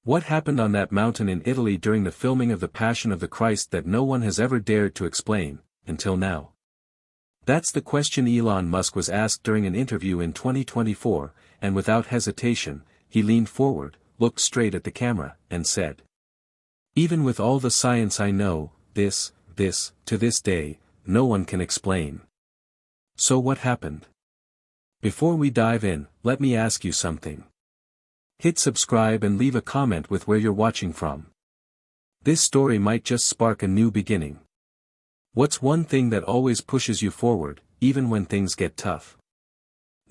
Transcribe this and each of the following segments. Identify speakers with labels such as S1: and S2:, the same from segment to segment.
S1: What happened on that mountain in Italy during the filming of The Passion of the Christ that no one has ever dared to explain, until now? That's the question Elon Musk was asked during an interview in 2024, and without hesitation, he leaned forward, looked straight at the camera, and said, "Even with all the science I know, to this day, no one can explain." So what happened? Before we dive in, let me ask you something. Hit subscribe and leave a comment with where you're watching from. This story might just spark a new beginning. What's one thing that always pushes you forward, even when things get tough?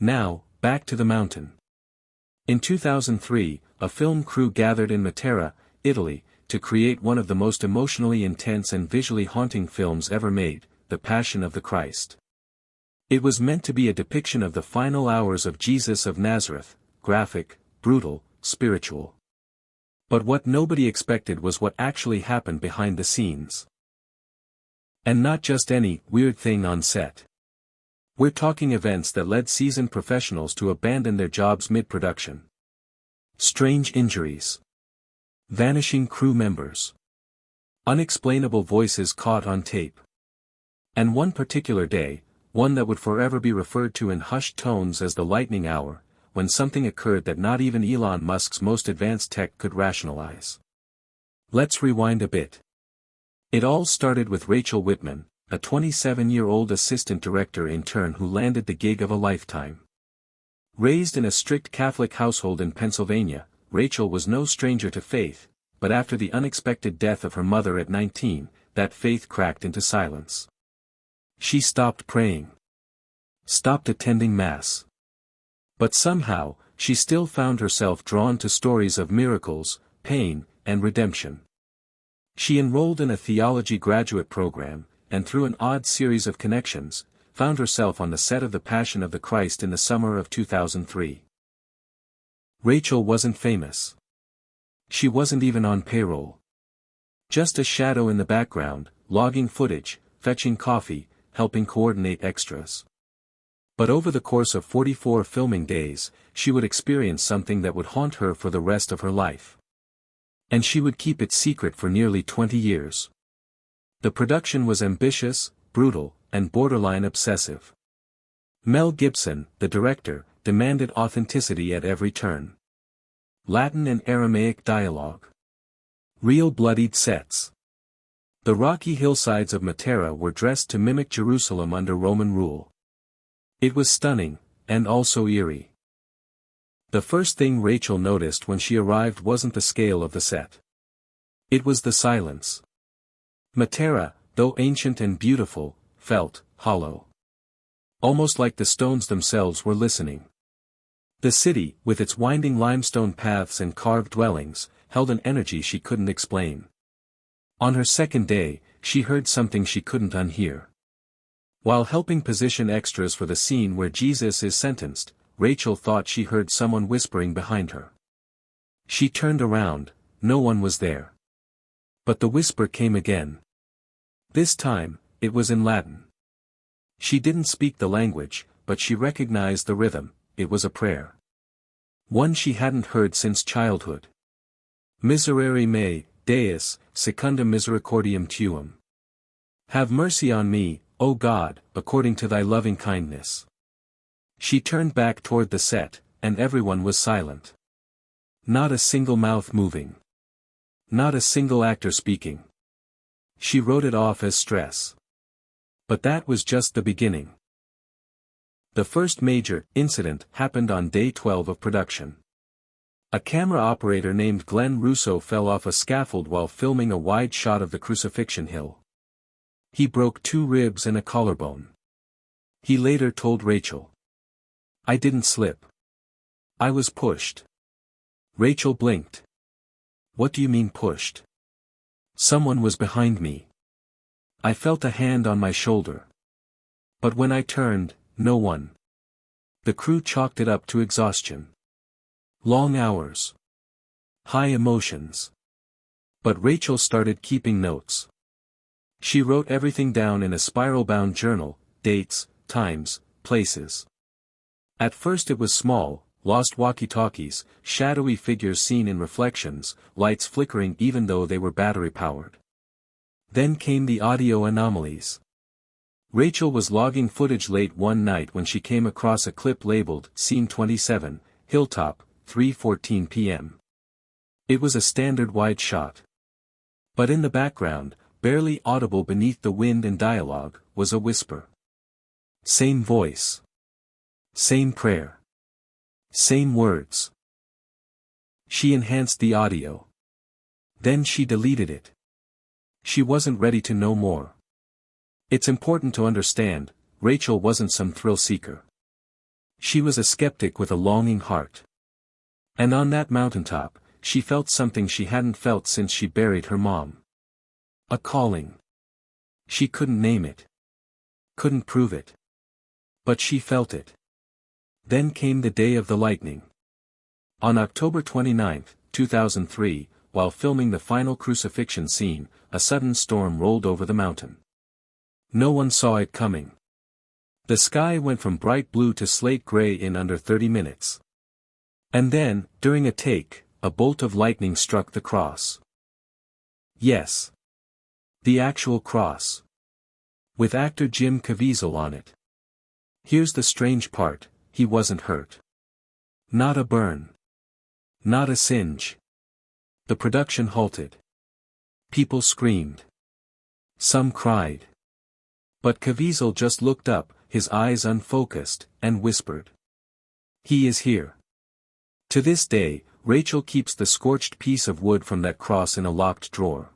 S1: Now, back to the mountain. In 2003, a film crew gathered in Matera, Italy, to create one of the most emotionally intense and visually haunting films ever made, The Passion of the Christ. It was meant to be a depiction of the final hours of Jesus of Nazareth, graphic, brutal, spiritual. But what nobody expected was what actually happened behind the scenes. And not just any weird thing on set. We're talking events that led seasoned professionals to abandon their jobs mid-production. Strange injuries. Vanishing crew members. Unexplainable voices caught on tape. And one particular day, one that would forever be referred to in hushed tones as the lightning hour, when something occurred that not even Elon Musk's most advanced tech could rationalize. Let's rewind a bit. It all started with Rachel Whitman, a 27-year-old assistant director intern who landed the gig of a lifetime. Raised in a strict Catholic household in Pennsylvania, Rachel was no stranger to faith, but after the unexpected death of her mother at 19, that faith cracked into silence. She stopped praying. Stopped attending Mass. But somehow, she still found herself drawn to stories of miracles, pain, and redemption. She enrolled in a theology graduate program, and through an odd series of connections, found herself on the set of The Passion of the Christ in the summer of 2003. Rachel wasn't famous. She wasn't even on payroll. Just a shadow in the background, logging footage, fetching coffee, helping coordinate extras. But over the course of 44 filming days, she would experience something that would haunt her for the rest of her life. And she would keep it secret for nearly 20 years. The production was ambitious, brutal, and borderline obsessive. Mel Gibson, the director, demanded authenticity at every turn. Latin and Aramaic dialogue. Real bloodied sets. The rocky hillsides of Matera were dressed to mimic Jerusalem under Roman rule. It was stunning, and also eerie. The first thing Rachel noticed when she arrived wasn't the scale of the set. It was the silence. Matera, though ancient and beautiful, felt hollow. Almost like the stones themselves were listening. The city, with its winding limestone paths and carved dwellings, held an energy she couldn't explain. On her second day, she heard something she couldn't unhear. While helping position extras for the scene where Jesus is sentenced, Rachel thought she heard someone whispering behind her. She turned around, no one was there. But the whisper came again. This time, it was in Latin. She didn't speak the language, but she recognized the rhythm. It was a prayer. One she hadn't heard since childhood. Miserere mei, Deus, secundum misericordiam tuum. Have mercy on me, O God, according to thy loving kindness. She turned back toward the set, and everyone was silent. Not a single mouth moving. Not a single actor speaking. She wrote it off as stress. But that was just the beginning. The first major incident happened on day 12 of production. A camera operator named Glenn Russo fell off a scaffold while filming a wide shot of the Crucifixion Hill. He broke 2 ribs and a collarbone. He later told Rachel, "I didn't slip. I was pushed." Rachel blinked. "What do you mean pushed?" "Someone was behind me. I felt a hand on my shoulder. But when I turned, no one." The crew chalked it up to exhaustion. Long hours. High emotions. But Rachel started keeping notes. She wrote everything down in a spiral-bound journal, dates, times, places. At first it was small, lost walkie-talkies, shadowy figures seen in reflections, lights flickering even though they were battery-powered. Then came the audio anomalies. Rachel was logging footage late one night when she came across a clip labeled Scene 27, Hilltop, 3:14 p.m. It was a standard wide shot. But in the background, barely audible beneath the wind and dialogue, was a whisper. Same voice. Same prayer. Same words. She enhanced the audio. Then she deleted it. She wasn't ready to know more. It's important to understand, Rachel wasn't some thrill seeker. She was a skeptic with a longing heart. And on that mountaintop, she felt something she hadn't felt since she buried her mom. A calling. She couldn't name it. Couldn't prove it. But she felt it. Then came the day of the lightning. On October 29, 2003, while filming the final crucifixion scene, a sudden storm rolled over the mountain. No one saw it coming. The sky went from bright blue to slate gray in under 30 minutes. And then, during a take, a bolt of lightning struck the cross. Yes. The actual cross. With actor Jim Caviezel on it. Here's the strange part, he wasn't hurt. Not a burn. Not a singe. The production halted. People screamed. Some cried. But Caviezel just looked up, his eyes unfocused, and whispered. He is here. To this day, Rachel keeps the scorched piece of wood from that cross in a locked drawer.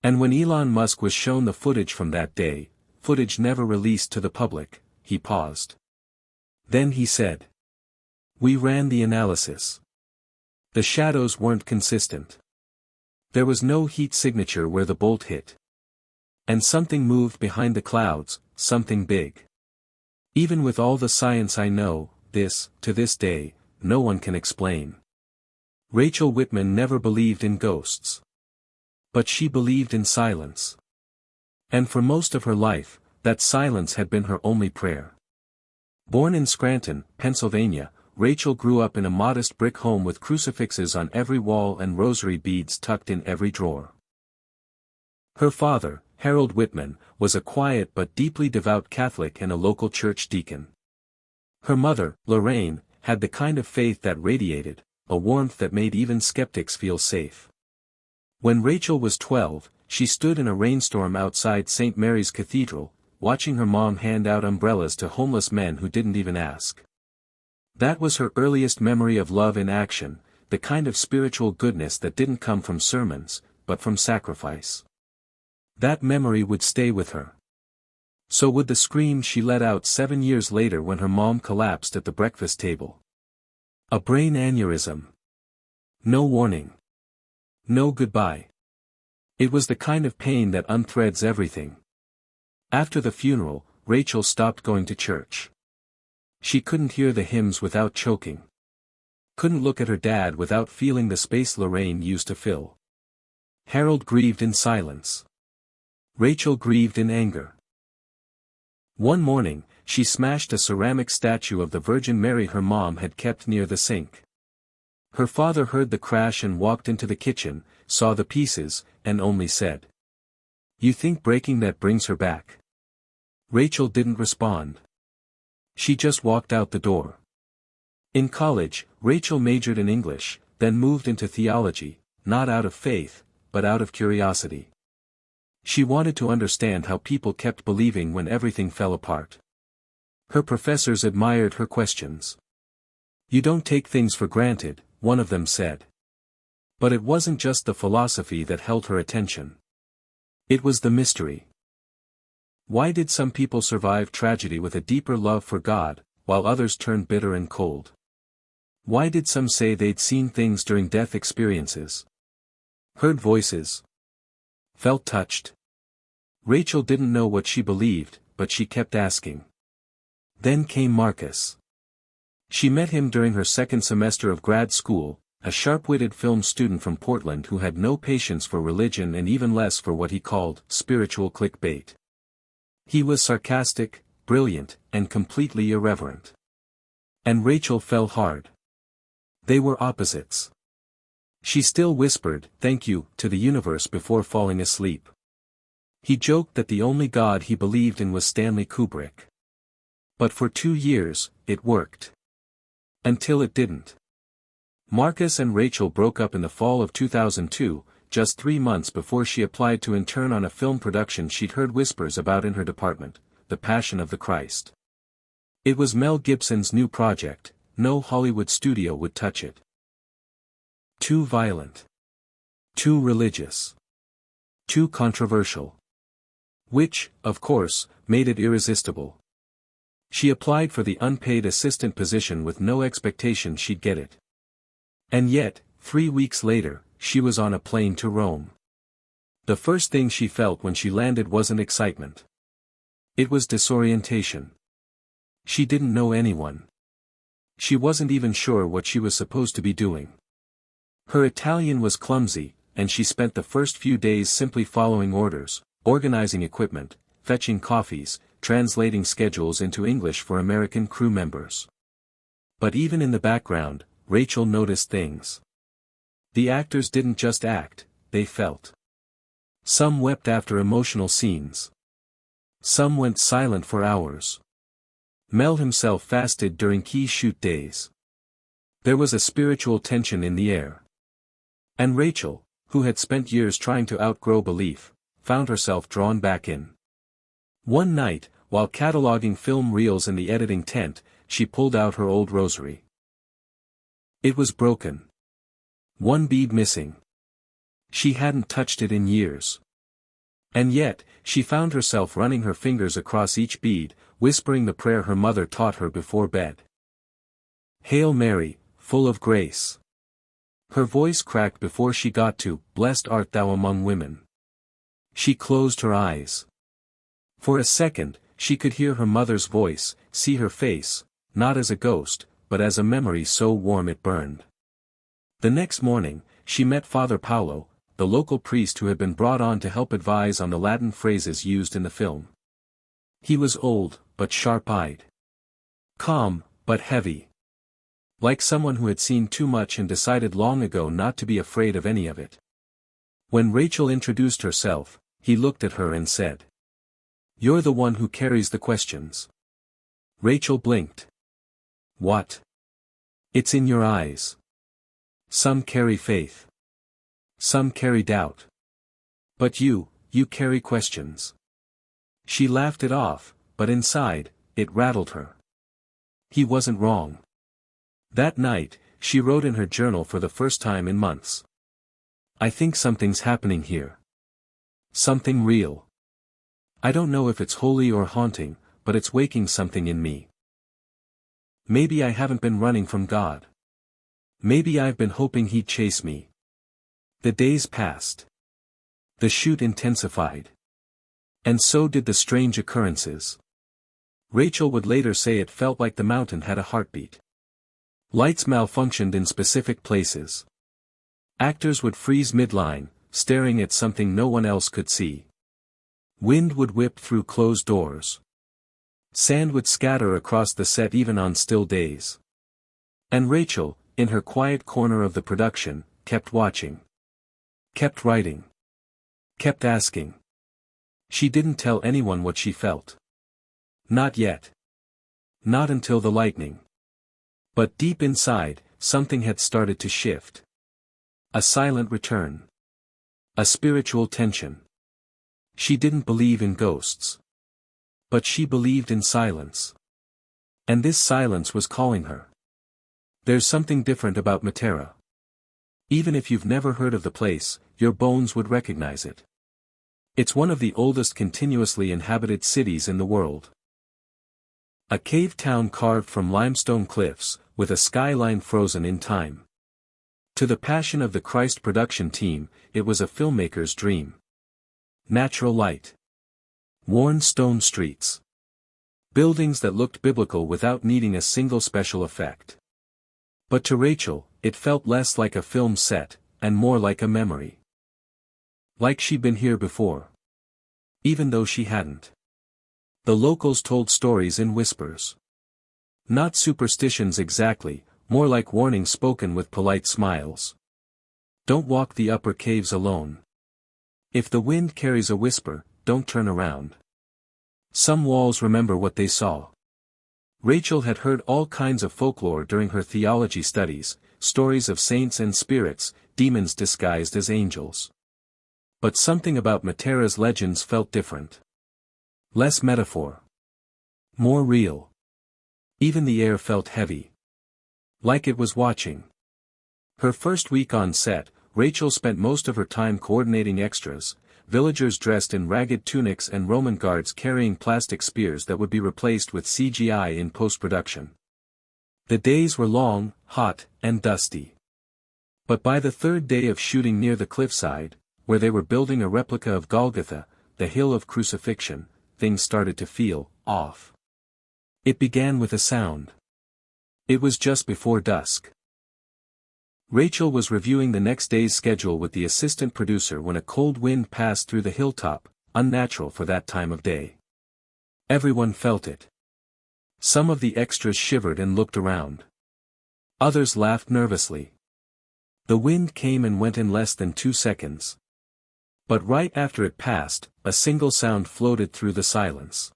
S1: And when Elon Musk was shown the footage from that day, footage never released to the public, he paused. Then he said. We ran the analysis. The shadows weren't consistent. There was no heat signature where the bolt hit. And something moved behind the clouds, something big. Even with all the science I know, to this day, no one can explain. Rachel Whitman never believed in ghosts. But she believed in silence. And for most of her life, that silence had been her only prayer. Born in Scranton, Pennsylvania, Rachel grew up in a modest brick home with crucifixes on every wall and rosary beads tucked in every drawer. Her father, Harold Whitman, was a quiet but deeply devout Catholic and a local church deacon. Her mother, Lorraine, had the kind of faith that radiated, a warmth that made even skeptics feel safe. When Rachel was 12, she stood in a rainstorm outside St. Mary's Cathedral, watching her mom hand out umbrellas to homeless men who didn't even ask. That was her earliest memory of love in action, the kind of spiritual goodness that didn't come from sermons, but from sacrifice. That memory would stay with her. So would the scream she let out 7 years later when her mom collapsed at the breakfast table. A brain aneurysm. No warning. No goodbye. It was the kind of pain that unthreads everything. After the funeral, Rachel stopped going to church. She couldn't hear the hymns without choking. Couldn't look at her dad without feeling the space Lorraine used to fill. Harold grieved in silence. Rachel grieved in anger. One morning, she smashed a ceramic statue of the Virgin Mary her mom had kept near the sink. Her father heard the crash and walked into the kitchen, saw the pieces, and only said, "You think breaking that brings her back?" Rachel didn't respond. She just walked out the door. In college, Rachel majored in English, then moved into theology, not out of faith, but out of curiosity. She wanted to understand how people kept believing when everything fell apart. Her professors admired her questions. "You don't take things for granted," one of them said. But it wasn't just the philosophy that held her attention. It was the mystery. Why did some people survive tragedy with a deeper love for God, while others turned bitter and cold? Why did some say they'd seen things during death experiences? Heard voices? Felt touched? Rachel didn't know what she believed, but she kept asking. Then came Marcus. She met him during her second semester of grad school, a sharp-witted film student from Portland who had no patience for religion and even less for what he called spiritual clickbait. He was sarcastic, brilliant, and completely irreverent. And Rachel fell hard. They were opposites. She still whispered, "Thank you," to the universe before falling asleep. He joked that the only God he believed in was Stanley Kubrick. But for 2 years, it worked. Until it didn't. Marcus and Rachel broke up in the fall of 2002, just 3 months before she applied to intern on a film production she'd heard whispers about in her department, The Passion of the Christ. It was Mel Gibson's new project. No Hollywood studio would touch it. Too violent. Too religious. Too controversial. Which, of course, made it irresistible. She applied for the unpaid assistant position with no expectation she'd get it. And yet, 3 weeks later, she was on a plane to Rome. The first thing she felt when she landed wasn't excitement. It was disorientation. She didn't know anyone. She wasn't even sure what she was supposed to be doing. Her Italian was clumsy, and she spent the first few days simply following orders, organizing equipment, fetching coffees, translating schedules into English for American crew members. But even in the background, Rachel noticed things. The actors didn't just act, they felt. Some wept after emotional scenes. Some went silent for hours. Mel himself fasted during key shoot days. There was a spiritual tension in the air. And Rachel, who had spent years trying to outgrow belief, found herself drawn back in. One night, while cataloging film reels in the editing tent, she pulled out her old rosary. It was broken. One bead missing. She hadn't touched it in years. And yet, she found herself running her fingers across each bead, whispering the prayer her mother taught her before bed. Hail Mary, full of grace. Her voice cracked before she got to, "Blessed art thou among women." She closed her eyes. For a second, she could hear her mother's voice, see her face, not as a ghost, but as a memory so warm it burned. The next morning, she met Father Paolo, the local priest who had been brought on to help advise on the Latin phrases used in the film. He was old, but sharp-eyed. Calm, but heavy. Like someone who had seen too much and decided long ago not to be afraid of any of it. When Rachel introduced herself, he looked at her and said, "You're the one who carries the questions." Rachel blinked. "What?" "It's in your eyes. Some carry faith. Some carry doubt. But you carry questions." She laughed it off, but inside, it rattled her. He wasn't wrong. That night, she wrote in her journal for the first time in months. "I think something's happening here. Something real. I don't know if it's holy or haunting, but it's waking something in me. Maybe I haven't been running from God. Maybe I've been hoping he'd chase me." The days passed. The shoot intensified. And so did the strange occurrences. Rachel would later say it felt like the mountain had a heartbeat. Lights malfunctioned in specific places. Actors would freeze midline, staring at something no one else could see. Wind would whip through closed doors. Sand would scatter across the set even on still days. And Rachel, in her quiet corner of the production, kept watching. Kept writing. Kept asking. She didn't tell anyone what she felt. Not yet. Not until the lightning. But deep inside, something had started to shift. A silent return. A spiritual tension. She didn't believe in ghosts. But she believed in silence. And this silence was calling her. There's something different about Matera. Even if you've never heard of the place, your bones would recognize it. It's one of the oldest continuously inhabited cities in the world. A cave town carved from limestone cliffs, with a skyline frozen in time. To the Passion of the Christ production team, it was a filmmaker's dream. Natural light. Worn stone streets. Buildings that looked biblical without needing a single special effect. But to Rachel, it felt less like a film set, and more like a memory. Like she'd been here before. Even though she hadn't. The locals told stories in whispers. Not superstitions exactly, more like warnings spoken with polite smiles. Don't walk the upper caves alone. If the wind carries a whisper, don't turn around. Some walls remember what they saw. Rachel had heard all kinds of folklore during her theology studies, stories of saints and spirits, demons disguised as angels. But something about Matera's legends felt different. Less metaphor. More real. Even the air felt heavy. Like it was watching. Her first week on set, Rachel spent most of her time coordinating extras, villagers dressed in ragged tunics and Roman guards carrying plastic spears that would be replaced with CGI in post-production. The days were long, hot, and dusty. But by the third day of shooting near the cliffside, where they were building a replica of Golgotha, the hill of crucifixion, things started to feel off. It began with a sound. It was just before dusk. Rachel was reviewing the next day's schedule with the assistant producer when a cold wind passed through the hilltop, unnatural for that time of day. Everyone felt it. Some of the extras shivered and looked around. Others laughed nervously. The wind came and went in less than 2 seconds. But right after it passed, a single sound floated through the silence.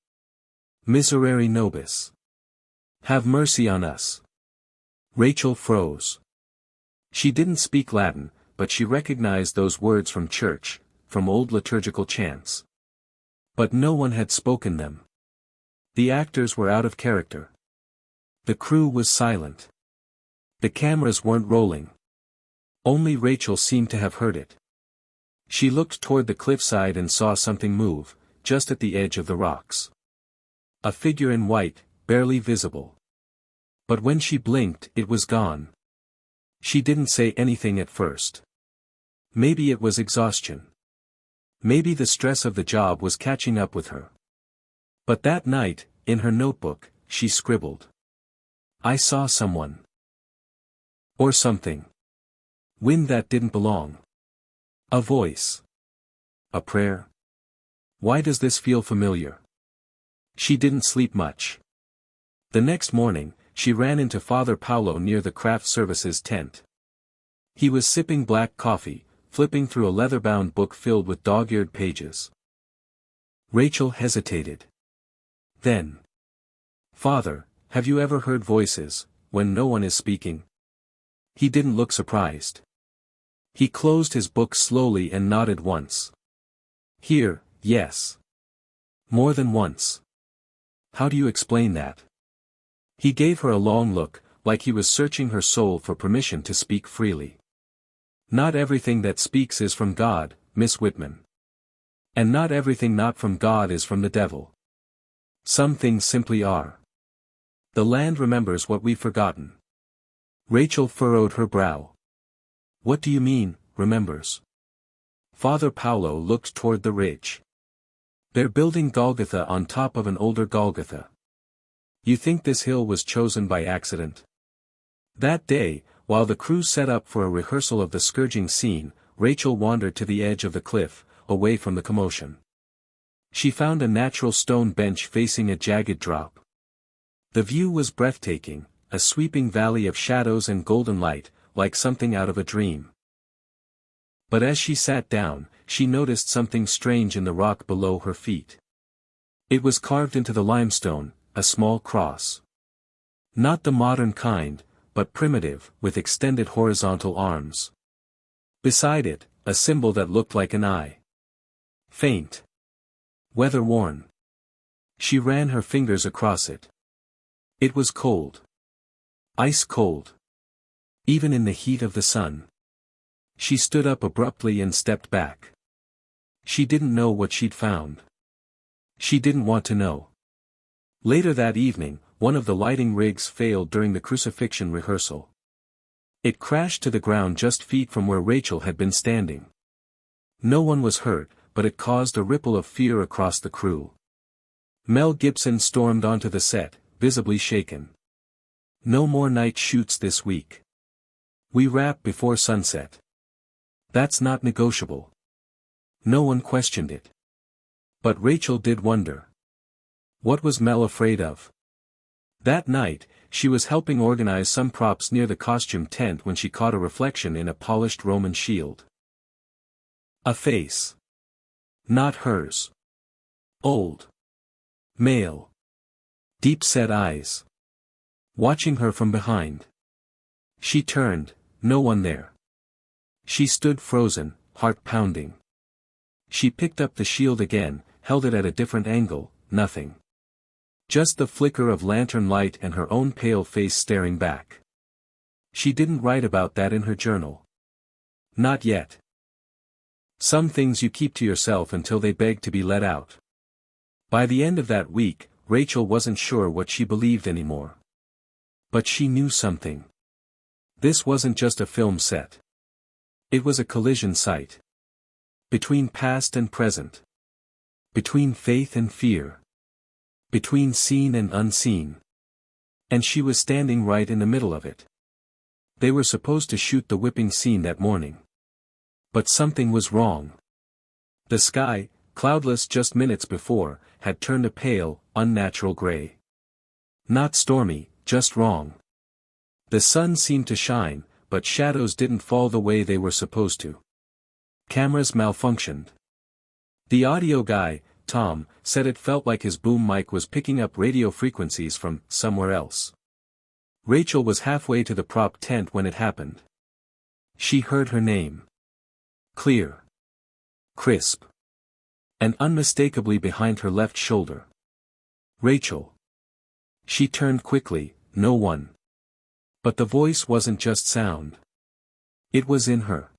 S1: Miserere nobis. Have mercy on us. Rachel froze. She didn't speak Latin, but she recognized those words from church, from old liturgical chants. But no one had spoken them. The actors were out of character. The crew was silent. The cameras weren't rolling. Only Rachel seemed to have heard it. She looked toward the cliffside and saw something move, just at the edge of the rocks. A figure in white, barely visible. But when she blinked, it was gone. She didn't say anything at first. Maybe it was exhaustion. Maybe the stress of the job was catching up with her. But that night, in her notebook, she scribbled. I saw someone. Or something. Wind that didn't belong. A voice. A prayer. Why does this feel familiar? She didn't sleep much. The next morning, she ran into Father Paulo near the craft services tent. He was sipping black coffee, flipping through a leather-bound book filled with dog-eared pages. Rachel hesitated. Then. Father, have you ever heard voices, when no one is speaking? He didn't look surprised. He closed his book slowly and nodded once. Here, yes. More than once. How do you explain that? He gave her a long look, like he was searching her soul for permission to speak freely. Not everything that speaks is from God, Miss Whitman. And not everything not from God is from the devil. Some things simply are. The land remembers what we've forgotten. Rachel furrowed her brow. What do you mean, remembers? Father Paulo looked toward the ridge. They're building Golgotha on top of an older Golgotha. You think this hill was chosen by accident? That day, while the crew set up for a rehearsal of the scourging scene, Rachel wandered to the edge of the cliff, away from the commotion. She found a natural stone bench facing a jagged drop. The view was breathtaking, a sweeping valley of shadows and golden light, like something out of a dream. But as she sat down, she noticed something strange in the rock below her feet. It was carved into the limestone, a small cross. Not the modern kind, but primitive, with extended horizontal arms. Beside it, a symbol that looked like an eye. Faint. Weather-worn. She ran her fingers across it. It was cold. Ice cold. Even in the heat of the sun. She stood up abruptly and stepped back. She didn't know what she'd found. She didn't want to know. Later that evening, one of the lighting rigs failed during the crucifixion rehearsal. It crashed to the ground just feet from where Rachel had been standing. No one was hurt, but it caused a ripple of fear across the crew. Mel Gibson stormed onto the set, visibly shaken. No more night shoots this week. We wrap before sunset. That's not negotiable. No one questioned it. But Rachel did wonder. What was Mel afraid of? That night, she was helping organize some props near the costume tent when she caught a reflection in a polished Roman shield. A face. Not hers. Old. Male. Deep-set eyes. Watching her from behind. She turned, no one there. She stood frozen, heart pounding. She picked up the shield again, held it at a different angle, nothing. Just the flicker of lantern light and her own pale face staring back. She didn't write about that in her journal. Not yet. Some things you keep to yourself until they beg to be let out. By the end of that week, Rachel wasn't sure what she believed anymore. But she knew something. This wasn't just a film set. It was a collision site. Between past and present. Between faith and fear. Between seen and unseen. And she was standing right in the middle of it. They were supposed to shoot the whipping scene that morning. But something was wrong. The sky, cloudless just minutes before, had turned a pale, unnatural gray. Not stormy, just wrong. The sun seemed to shine, but shadows didn't fall the way they were supposed to. Cameras malfunctioned. The audio guy, Tom, said it felt like his boom mic was picking up radio frequencies from somewhere else. Rachel was halfway to the prop tent when it happened. She heard her name. Clear. Crisp. And unmistakably behind her left shoulder. Rachel. She turned quickly, no one. But the voice wasn't just sound. It was in her.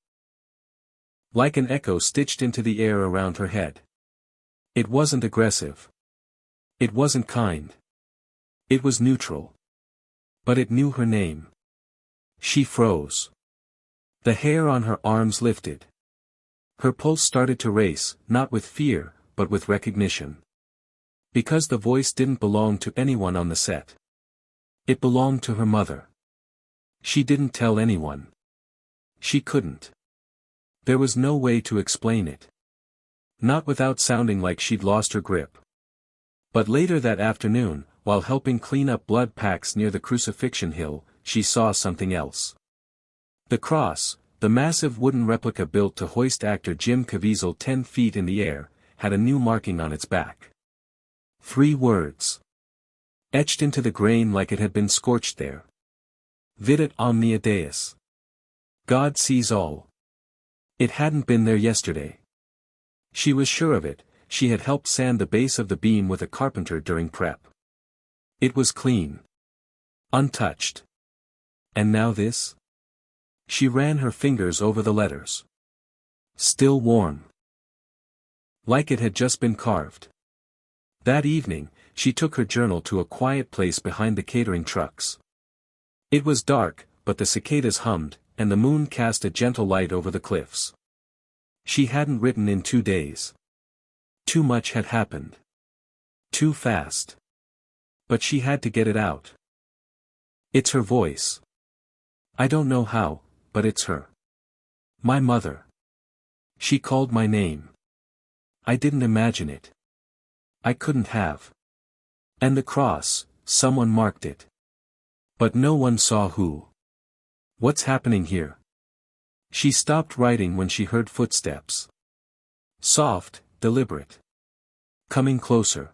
S1: Like an echo stitched into the air around her head. It wasn't aggressive. It wasn't kind. It was neutral. But it knew her name. She froze. The hair on her arms lifted. Her pulse started to race, not with fear, but with recognition. Because the voice didn't belong to anyone on the set. It belonged to her mother. She didn't tell anyone. She couldn't. There was no way to explain it. Not without sounding like she'd lost her grip. But later that afternoon, while helping clean up blood packs near the crucifixion hill, she saw something else. The cross, the massive wooden replica built to hoist actor Jim Caviezel 10 feet in the air, had a new marking on its back. 3 words. Etched into the grain like it had been scorched there. Videt omnia Deus. God sees all. It hadn't been there yesterday. She was sure of it, she had helped sand the base of the beam with a carpenter during prep. It was clean. Untouched. And now this? She ran her fingers over the letters. Still warm. Like it had just been carved. That evening, she took her journal to a quiet place behind the catering trucks. It was dark, but the cicadas hummed, and the moon cast a gentle light over the cliffs. She hadn't written in 2 days. Too much had happened. Too fast. But she had to get it out. It's her voice. I don't know how, but it's her. My mother. She called my name. I didn't imagine it. I couldn't have. And the cross, someone marked it. But no one saw who. What's happening here? She stopped writing when she heard footsteps. Soft, deliberate. Coming closer.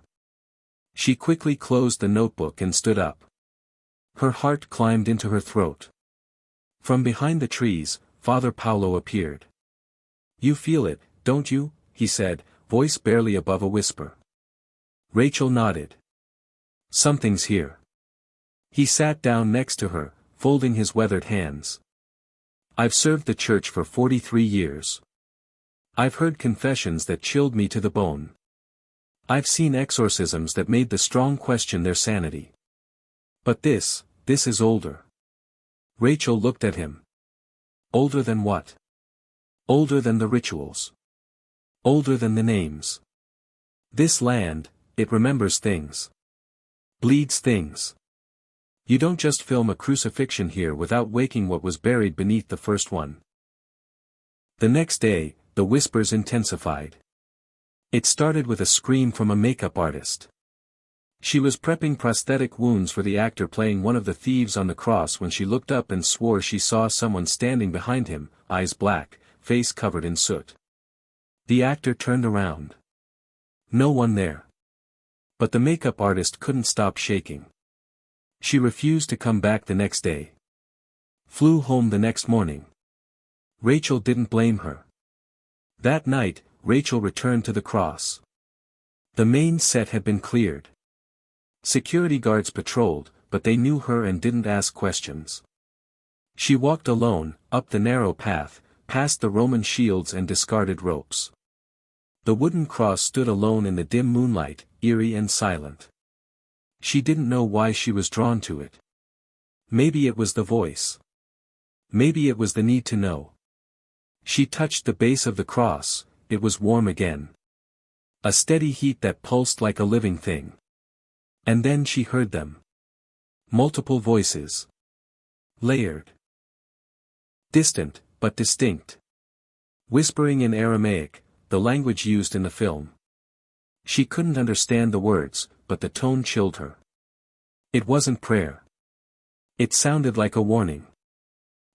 S1: She quickly closed the notebook and stood up. Her heart climbed into her throat. From behind the trees, Father Paulo appeared. You feel it, don't you? He said, voice barely above a whisper. Rachel nodded. Something's here. He sat down next to her, folding his weathered hands. I've served the church for 43 years. I've heard confessions that chilled me to the bone. I've seen exorcisms that made the strong question their sanity. But this is older. Rachel looked at him. Older than what? Older than the rituals. Older than the names. This land, it remembers things. Bleeds things. You don't just film a crucifixion here without waking what was buried beneath the first one. The next day, the whispers intensified. It started with a scream from a makeup artist. She was prepping prosthetic wounds for the actor playing one of the thieves on the cross when she looked up and swore she saw someone standing behind him, eyes black, face covered in soot. The actor turned around. No one there. But the makeup artist couldn't stop shaking. She refused to come back the next day. Flew home the next morning. Rachel didn't blame her. That night, Rachel returned to the cross. The main set had been cleared. Security guards patrolled, but they knew her and didn't ask questions. She walked alone, up the narrow path, past the Roman shields and discarded ropes. The wooden cross stood alone in the dim moonlight, eerie and silent. She didn't know why she was drawn to it. Maybe it was the voice. Maybe it was the need to know. She touched the base of the cross, it was warm again. A steady heat that pulsed like a living thing. And then she heard them. Multiple voices. Layered. Distant, but distinct. Whispering in Aramaic, the language used in the film. She couldn't understand the words, but the tone chilled her. It wasn't prayer. It sounded like a warning.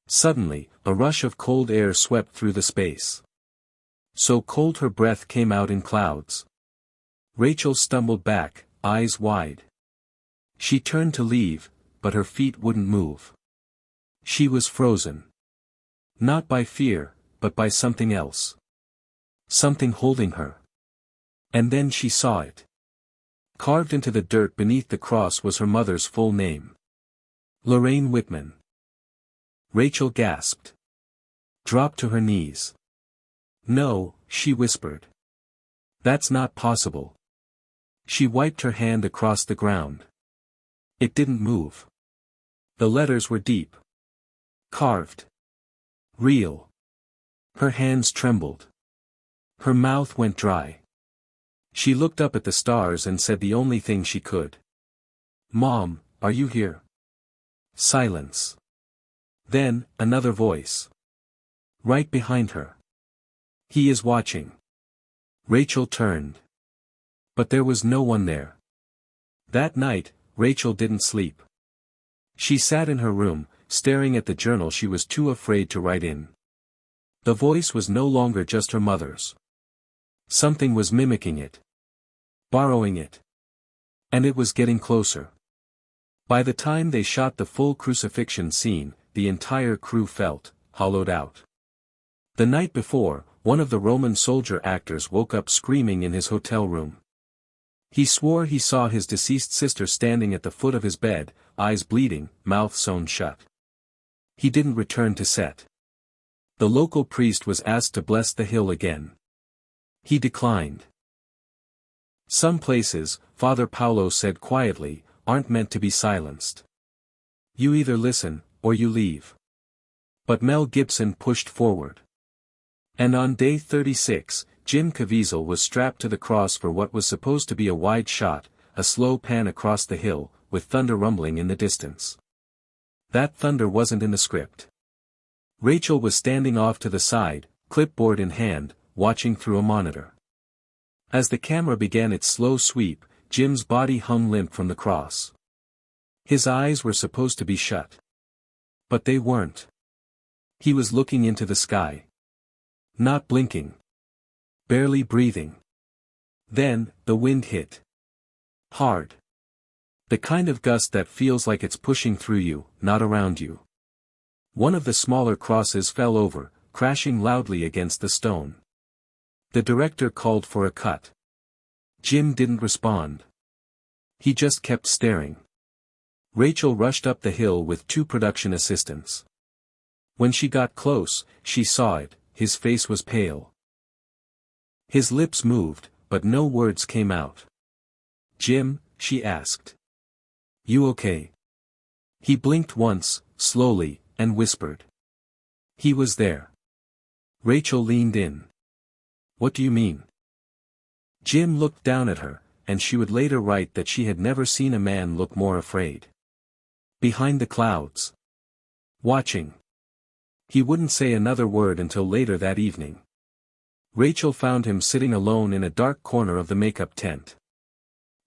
S1: Suddenly, a rush of cold air swept through the space. So cold her breath came out in clouds. Rachel stumbled back, eyes wide. She turned to leave, but her feet wouldn't move. She was frozen. Not by fear, but by something else. Something holding her. And then she saw it. Carved into the dirt beneath the cross was her mother's full name. Lorraine Whitman. Rachel gasped. Dropped to her knees. No, she whispered. That's not possible. She wiped her hand across the ground. It didn't move. The letters were deep. Carved. Real. Her hands trembled. Her mouth went dry. She looked up at the stars and said the only thing she could. Mom, are you here? Silence. Then, another voice. Right behind her. He is watching. Rachel turned. But there was no one there. That night, Rachel didn't sleep. She sat in her room, staring at the journal she was too afraid to write in. The voice was no longer just her mother's. Something was mimicking it. Borrowing it. And it was getting closer. By the time they shot the full crucifixion scene, the entire crew felt hollowed out. The night before, one of the Roman soldier actors woke up screaming in his hotel room. He swore he saw his deceased sister standing at the foot of his bed, eyes bleeding, mouth sewn shut. He didn't return to set. The local priest was asked to bless the hill again. He declined. Some places, Father Paulo said quietly, aren't meant to be silenced. You either listen, or you leave. But Mel Gibson pushed forward. And on day 36, Jim Caviezel was strapped to the cross for what was supposed to be a wide shot, a slow pan across the hill, with thunder rumbling in the distance. That thunder wasn't in the script. Rachel was standing off to the side, clipboard in hand, watching through a monitor. As the camera began its slow sweep, Jim's body hung limp from the cross. His eyes were supposed to be shut. But they weren't. He was looking into the sky. Not blinking. Barely breathing. Then, the wind hit. Hard. The kind of gust that feels like it's pushing through you, not around you. One of the smaller crosses fell over, crashing loudly against the stone. The director called for a cut. Jim didn't respond. He just kept staring. Rachel rushed up the hill with 2 production assistants. When she got close, she saw it, his face was pale. His lips moved, but no words came out. Jim, she asked. You okay? He blinked once, slowly, and whispered. He was there. Rachel leaned in. What do you mean? Jim looked down at her, and she would later write that she had never seen a man look more afraid. Behind the clouds. Watching. He wouldn't say another word until later that evening. Rachel found him sitting alone in a dark corner of the makeup tent.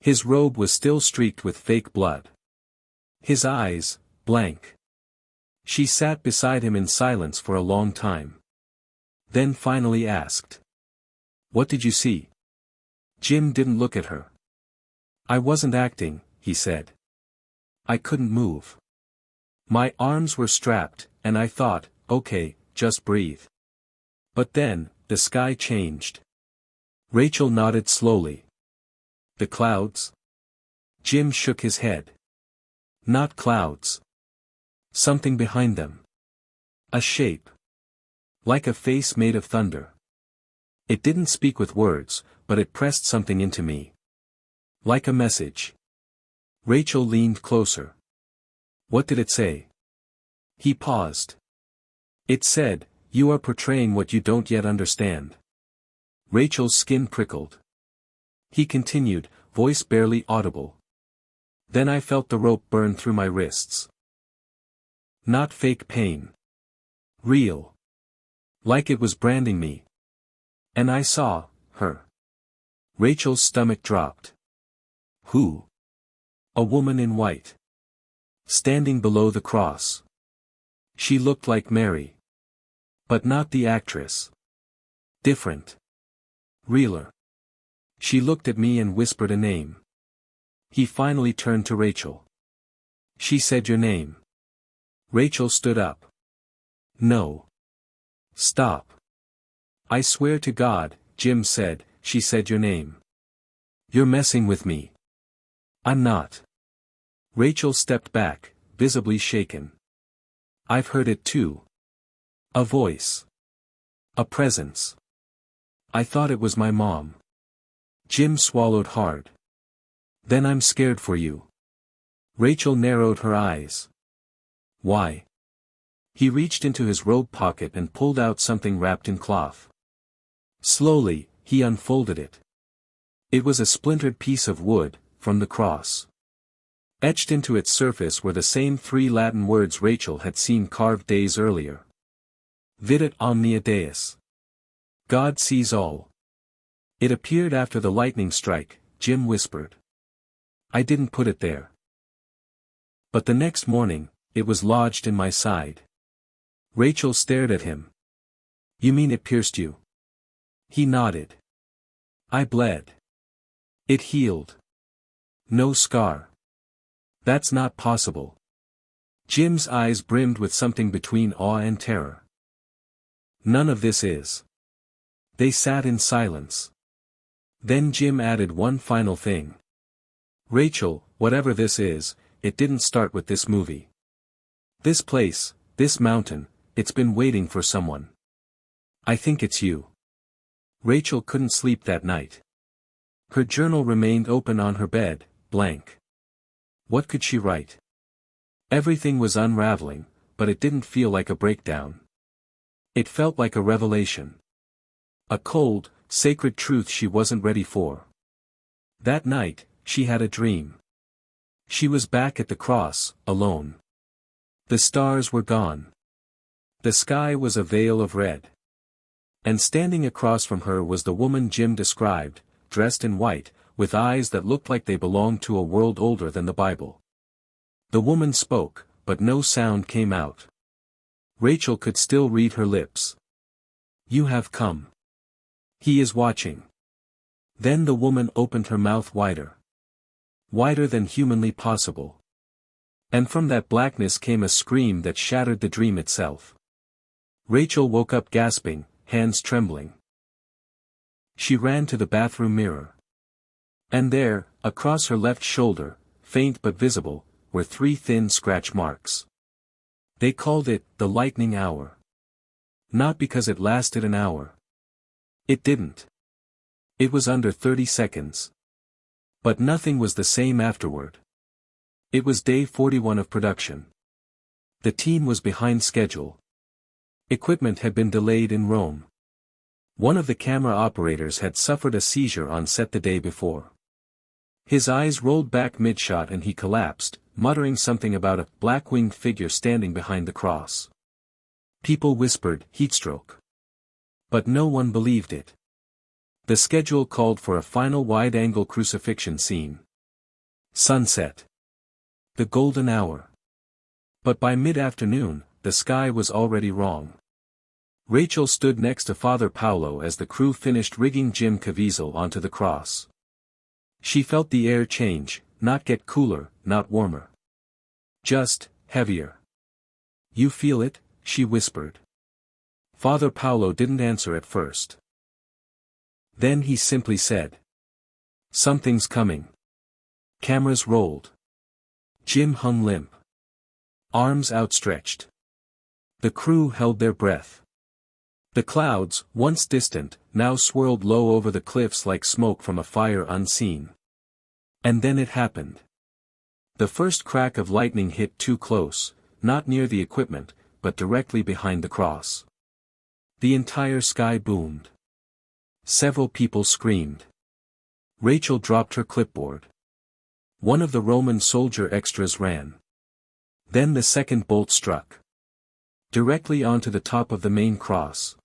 S1: His robe was still streaked with fake blood. His eyes, blank. She sat beside him in silence for a long time. Then finally asked. "What did you see?" Jim didn't look at her. "I wasn't acting," he said. "I couldn't move. My arms were strapped, and I thought, okay, just breathe." But then, the sky changed. Rachel nodded slowly. "The clouds?" Jim shook his head. "Not clouds. Something behind them. A shape. Like a face made of thunder. It didn't speak with words, but it pressed something into me. Like a message." Rachel leaned closer. "What did it say?" He paused. "It said, 'You are portraying what you don't yet understand.'" Rachel's skin prickled. He continued, voice barely audible. "Then I felt the rope burn through my wrists. Not fake pain. Real. Like it was branding me. And I saw her." Rachel's stomach dropped. "Who?" "A woman in white. Standing below the cross. She looked like Mary. But not the actress. Different. Realer. She looked at me and whispered a name." He finally turned to Rachel. "She said your name." Rachel stood up. "No. Stop. I swear to God," Jim said, "she said your name." "You're messing with me." "I'm not." Rachel stepped back, visibly shaken. "I've heard it too. A voice. A presence. I thought it was my mom." Jim swallowed hard. "Then I'm scared for you." Rachel narrowed her eyes. "Why?" He reached into his robe pocket and pulled out something wrapped in cloth. Slowly, he unfolded it. It was a splintered piece of wood, from the cross. Etched into its surface were the same 3 Latin words Rachel had seen carved days earlier. Videt omnia Deus. God sees all. "It appeared after the lightning strike," Jim whispered. "I didn't put it there. But the next morning, it was lodged in my side." Rachel stared at him. "You mean it pierced you?" He nodded. "I bled. It healed. No scar." "That's not possible." Jim's eyes brimmed with something between awe and terror. "None of this is." They sat in silence. Then Jim added one final thing. "Rachel, whatever this is, it didn't start with this movie. This place, this mountain, it's been waiting for someone. I think it's you." Rachel couldn't sleep that night. Her journal remained open on her bed, blank. What could she write? Everything was unraveling, but it didn't feel like a breakdown. It felt like a revelation. A cold, sacred truth she wasn't ready for. That night, she had a dream. She was back at the cross, alone. The stars were gone. The sky was a veil of red. And standing across from her was the woman Jim described, dressed in white, with eyes that looked like they belonged to a world older than the Bible. The woman spoke, but no sound came out. Rachel could still read her lips. "You have come. He is watching." Then the woman opened her mouth wider. Wider than humanly possible. And from that blackness came a scream that shattered the dream itself. Rachel woke up gasping, hands trembling. She ran to the bathroom mirror. And there, across her left shoulder, faint but visible, were 3 thin scratch marks. They called it the lightning hour. Not because it lasted an hour. It didn't. It was under 30 seconds. But nothing was the same afterward. It was day 41 of production. The team was behind schedule. Equipment had been delayed in Rome. One of the camera operators had suffered a seizure on set the day before. His eyes rolled back mid-shot and he collapsed, muttering something about a black-winged figure standing behind the cross. People whispered, "Heatstroke." But no one believed it. The schedule called for a final wide-angle crucifixion scene. Sunset. The golden hour. But by mid-afternoon, the sky was already wrong. Rachel stood next to Father Paulo as the crew finished rigging Jim Caviezel onto the cross. She felt the air change, not get cooler, not warmer. Just, heavier. "You feel it?" she whispered. Father Paulo didn't answer at first. Then he simply said, "Something's coming." Cameras rolled. Jim hung limp. Arms outstretched. The crew held their breath. The clouds, once distant, now swirled low over the cliffs like smoke from a fire unseen. And then it happened. The first crack of lightning hit too close, not near the equipment, but directly behind the cross. The entire sky boomed. Several people screamed. Rachel dropped her clipboard. One of the Roman soldier extras ran. Then the second bolt struck. Directly onto the top of the main cross.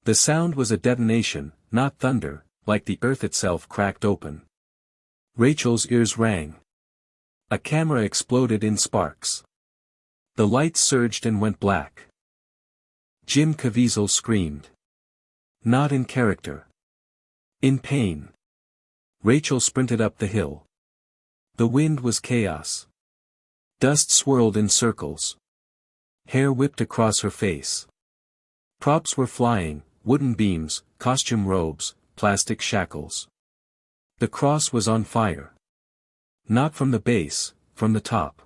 S1: The sound was a detonation, not thunder, like the earth itself cracked open. Rachel's ears rang. A camera exploded in sparks. The lights surged and went black. Jim Caviezel screamed. Not in character. In pain. Rachel sprinted up the hill. The wind was chaos. Dust swirled in circles. Hair whipped across her face. Props were flying, wooden beams, costume robes, plastic shackles. The cross was on fire. Not from the base, from the top.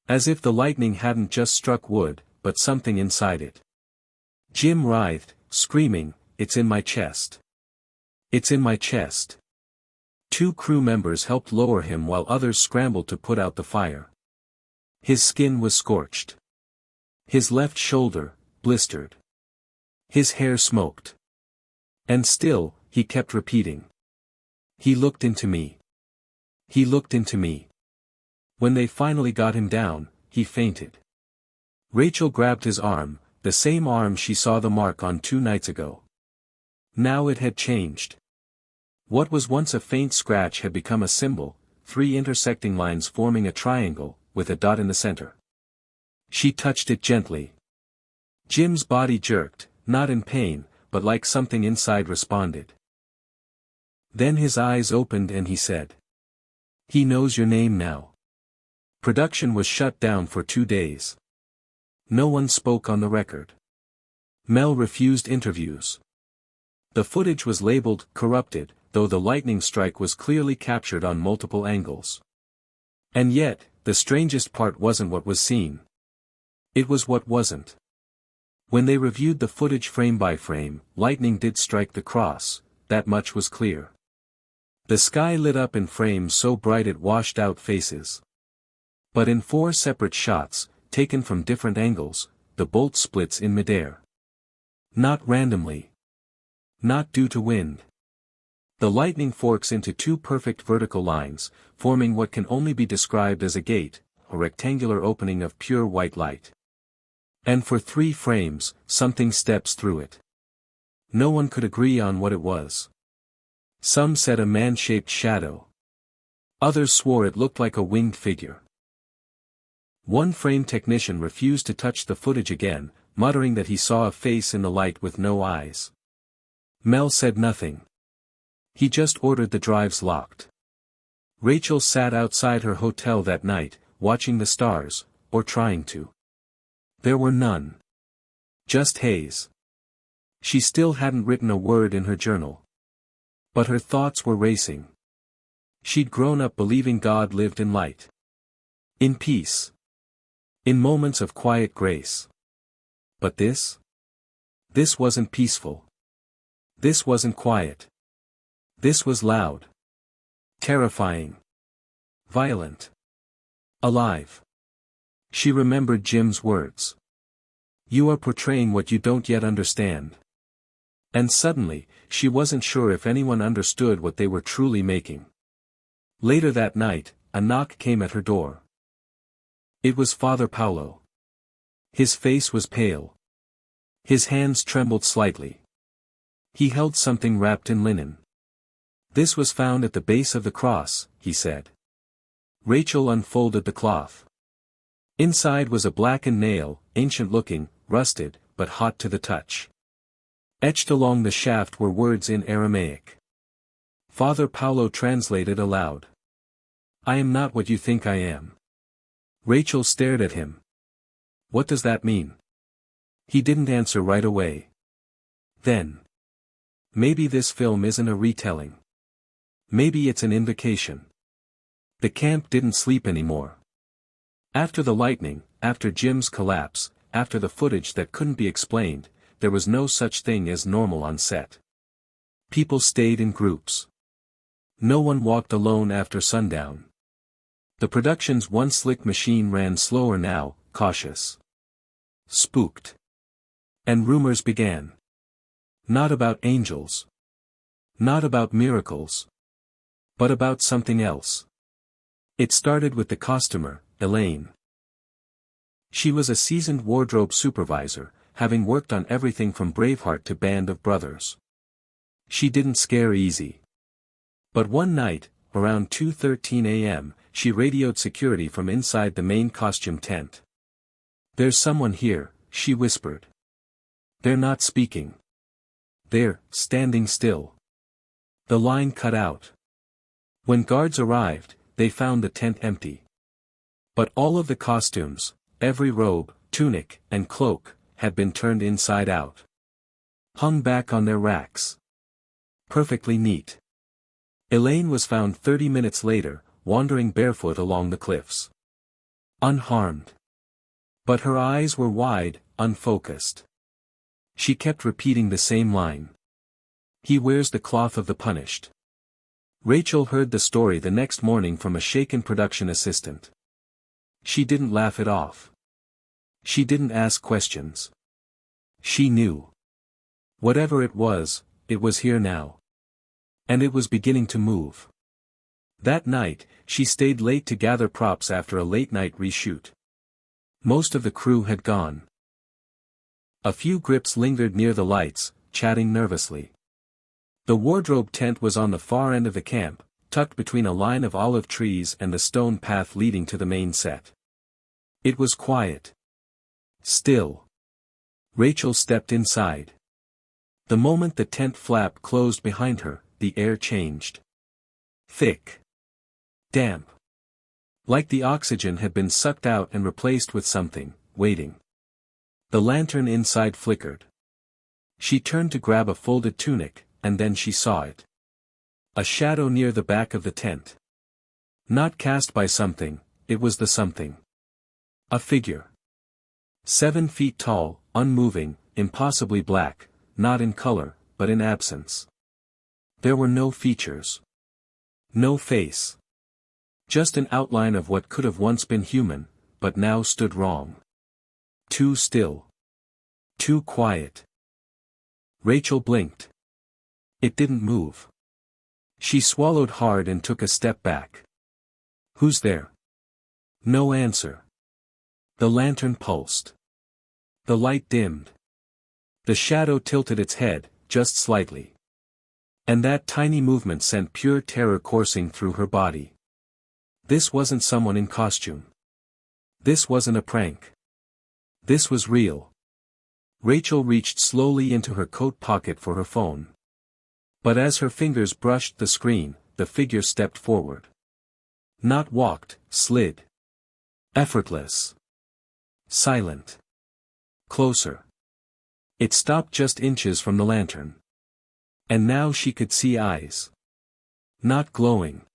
S1: As if the lightning hadn't just struck wood, but something inside it. Jim writhed, screaming, "It's in my chest. It's in my chest." Two crew members helped lower him while others scrambled to put out the fire. His skin was scorched. His left shoulder, blistered. His hair smoked. And still, he kept repeating. "He looked into me. He looked into me." When they finally got him down, he fainted. Rachel grabbed his arm, the same arm she saw the mark on 2 nights ago. Now it had changed. What was once a faint scratch had become a symbol, 3 intersecting lines forming a triangle, with a dot in the center. She touched it gently. Jim's body jerked, not in pain, but like something inside responded. Then his eyes opened and he said, "He knows your name now." Production was shut down for 2 days. No one spoke on the record. Mel refused interviews. The footage was labeled corrupted, though the lightning strike was clearly captured on multiple angles. And yet, the strangest part wasn't what was seen. It was what wasn't. When they reviewed the footage frame by frame, lightning did strike the cross, that much was clear. The sky lit up in frames so bright it washed out faces. But in 4 separate shots, taken from different angles, the bolt splits in midair. Not randomly. Not due to wind. The lightning forks into 2 perfect vertical lines, forming what can only be described as a gate, a rectangular opening of pure white light. And for 3 frames, something steps through it. No one could agree on what it was. Some said a man-shaped shadow. Others swore it looked like a winged figure. One frame technician refused to touch the footage again, muttering that he saw a face in the light with no eyes. Mel said nothing. He just ordered the drives locked. Rachel sat outside her hotel that night, watching the stars, or trying to. There were none. Just haze. She still hadn't written a word in her journal. But her thoughts were racing. She'd grown up believing God lived in light. In peace. In moments of quiet grace. But this? This wasn't peaceful. This wasn't quiet. This was loud. Terrifying. Violent. Alive. She remembered Jim's words. "You are portraying what you don't yet understand." And suddenly, she wasn't sure if anyone understood what they were truly making. Later that night, a knock came at her door. It was Father Paulo. His face was pale. His hands trembled slightly. He held something wrapped in linen. "This was found at the base of the cross," he said. Rachel unfolded the cloth. Inside was a blackened nail, ancient-looking, rusted, but hot to the touch. Etched along the shaft were words in Aramaic. Father Paulo translated aloud. "I am not what you think I am." Rachel stared at him. "What does that mean?" He didn't answer right away. Then. "Maybe this film isn't a retelling. Maybe it's an invocation." The camp didn't sleep anymore. After the lightning, after Jim's collapse, after the footage that couldn't be explained, there was no such thing as normal on set. People stayed in groups. No one walked alone after sundown. The production's once slick machine ran slower now, cautious. Spooked. And rumors began. Not about angels. Not about miracles. But about something else. It started with the costumer, Elaine. She was a seasoned wardrobe supervisor, having worked on everything from Braveheart to Band of Brothers. She didn't scare easy. But one night, around 2:13 a.m., she radioed security from inside the main costume tent. "There's someone here," she whispered. "They're not speaking. They're standing still." The line cut out. When guards arrived, they found the tent empty. But all of the costumes, every robe, tunic, and cloak, had been turned inside out. Hung back on their racks. Perfectly neat. Elaine was found 30 minutes later, wandering barefoot along the cliffs. Unharmed. But her eyes were wide, unfocused. She kept repeating the same line. "He wears the cloth of the punished." Rachel heard the story the next morning from a shaken production assistant. She didn't laugh it off. She didn't ask questions. She knew. Whatever it was here now. And it was beginning to move. That night, she stayed late to gather props after a late-night reshoot. Most of the crew had gone. A few grips lingered near the lights, chatting nervously. The wardrobe tent was on the far end of the camp, tucked between a line of olive trees and the stone path leading to the main set. It was quiet. Still. Rachel stepped inside. The moment the tent flap closed behind her, the air changed. Thick. Damp. Like the oxygen had been sucked out and replaced with something, waiting. The lantern inside flickered. She turned to grab a folded tunic, and then she saw it. A shadow near the back of the tent. Not cast by something, it was the something. A figure. 7 feet tall, unmoving, impossibly black, not in color, but in absence. There were no features. No face. Just an outline of what could have once been human, but now stood wrong. Too still. Too quiet. Rachel blinked. It didn't move. She swallowed hard and took a step back. "Who's there?" No answer. The lantern pulsed. The light dimmed. The shadow tilted its head, just slightly. And that tiny movement sent pure terror coursing through her body. This wasn't someone in costume. This wasn't a prank. This was real. Rachel reached slowly into her coat pocket for her phone. But as her fingers brushed the screen, the figure stepped forward. Not walked, slid. Effortless. Silent. Closer. It stopped just inches from the lantern. And now she could see eyes. Not glowing.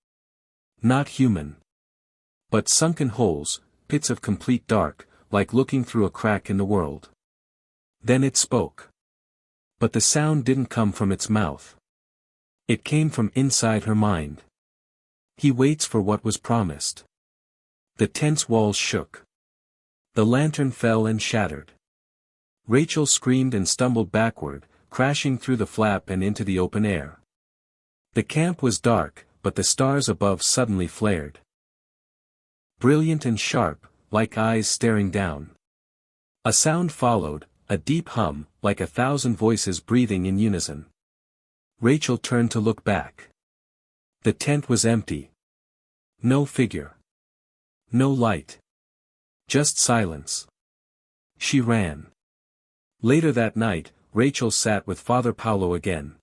S1: Not human. But sunken holes, pits of complete dark, like looking through a crack in the world. Then it spoke. But the sound didn't come from its mouth. It came from inside her mind. He waits for what was promised. The tent's walls shook. The lantern fell and shattered. Rachel screamed and stumbled backward, crashing through the flap and into the open air. The camp was dark, but the stars above suddenly flared. Brilliant and sharp, like eyes staring down. A sound followed, a deep hum, like 1,000 voices breathing in unison. Rachel turned to look back. The tent was empty. No figure. No light. Just silence. She ran. Later that night, Rachel sat with Father Paulo again.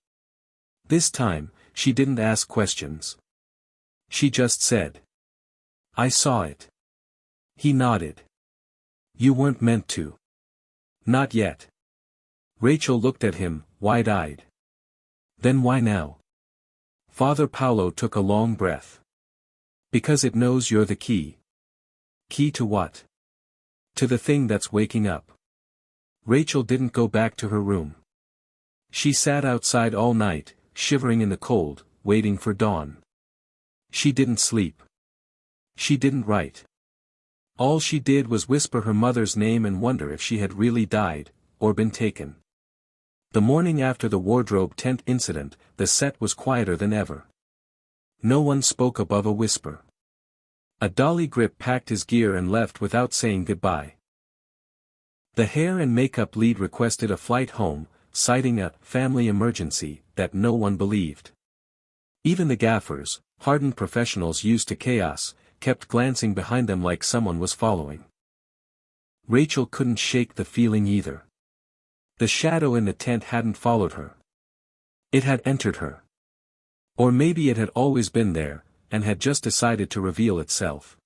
S1: This time, she didn't ask questions. She just said, "I saw it." He nodded. "You weren't meant to." "Not yet." Rachel looked at him, wide-eyed. "Then why now?" Father Paulo took a long breath. "Because it knows you're the key." "Key to what?" "To the thing that's waking up." Rachel didn't go back to her room. She sat outside all night, shivering in the cold, waiting for dawn. She didn't sleep. She didn't write. All she did was whisper her mother's name and wonder if she had really died, or been taken. The morning after the wardrobe tent incident, the set was quieter than ever. No one spoke above a whisper. A dolly grip packed his gear and left without saying goodbye. The hair and makeup lead requested a flight home, citing a family emergency that no one believed. Even the gaffers, hardened professionals used to chaos, kept glancing behind them like someone was following. Rachel couldn't shake the feeling either. The shadow in the tent hadn't followed her. It had entered her. Or maybe it had always been there, and had just decided to reveal itself.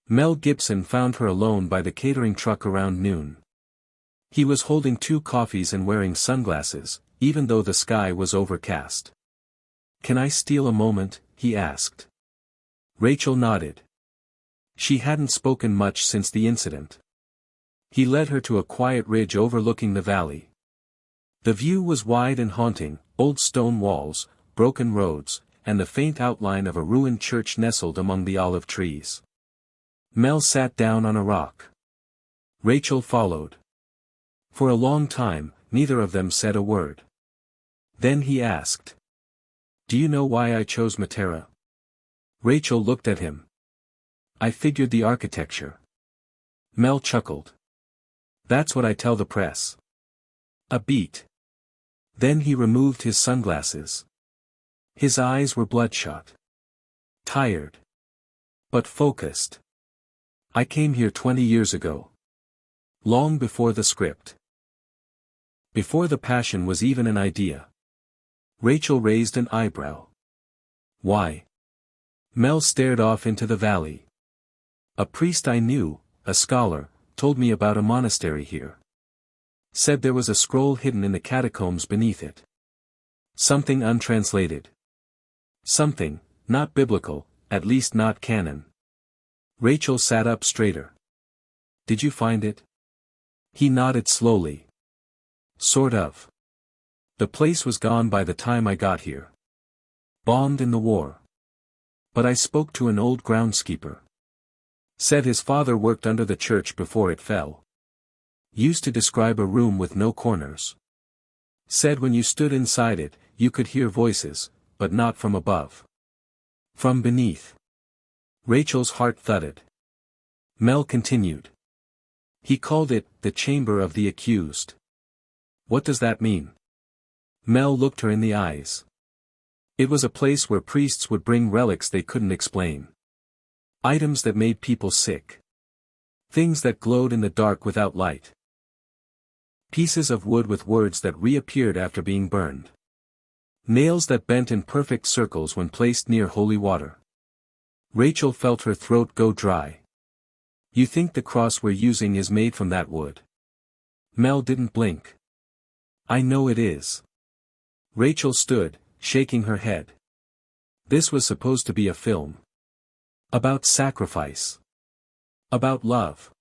S1: Mel Gibson found her alone by the catering truck around noon. He was holding 2 coffees and wearing sunglasses, even though the sky was overcast. "Can I steal a moment?" he asked. Rachel nodded. She hadn't spoken much since the incident. He led her to a quiet ridge overlooking the valley. The view was wide and haunting, old stone walls, broken roads, and the faint outline of a ruined church nestled among the olive trees. Mel sat down on a rock. Rachel followed. For a long time, neither of them said a word. Then he asked, "Do you know why I chose Matera?" Rachel looked at him. "I figured the architecture." Mel chuckled. "That's what I tell the press." A beat. Then he removed his sunglasses. His eyes were bloodshot. Tired. But focused. "I came here 20 years ago. Long before the script. Before the passion was even an idea." Rachel raised an eyebrow. "Why?" Mel stared off into the valley. "A priest I knew, a scholar, told me about a monastery here. Said there was a scroll hidden in the catacombs beneath it. Something untranslated. Something, not biblical, at least not canon." Rachel sat up straighter. "Did you find it?" He nodded slowly. "Sort of. The place was gone by the time I got here. Bombed in the war. But I spoke to an old groundskeeper. Said his father worked under the church before it fell. Used to describe a room with no corners. Said when you stood inside it, you could hear voices, but not from above. From beneath." Rachel's heart thudded. Mel continued. "He called it, the Chamber of the Accused." "What does that mean?" Mel looked her in the eyes. "It was a place where priests would bring relics they couldn't explain. Items that made people sick. Things that glowed in the dark without light. Pieces of wood with words that reappeared after being burned. Nails that bent in perfect circles when placed near holy water." Rachel felt her throat go dry. "You think the cross we're using is made from that wood?" Mel didn't blink. "I know it is." Rachel stood, shaking her head. This was supposed to be a film. About sacrifice. About love.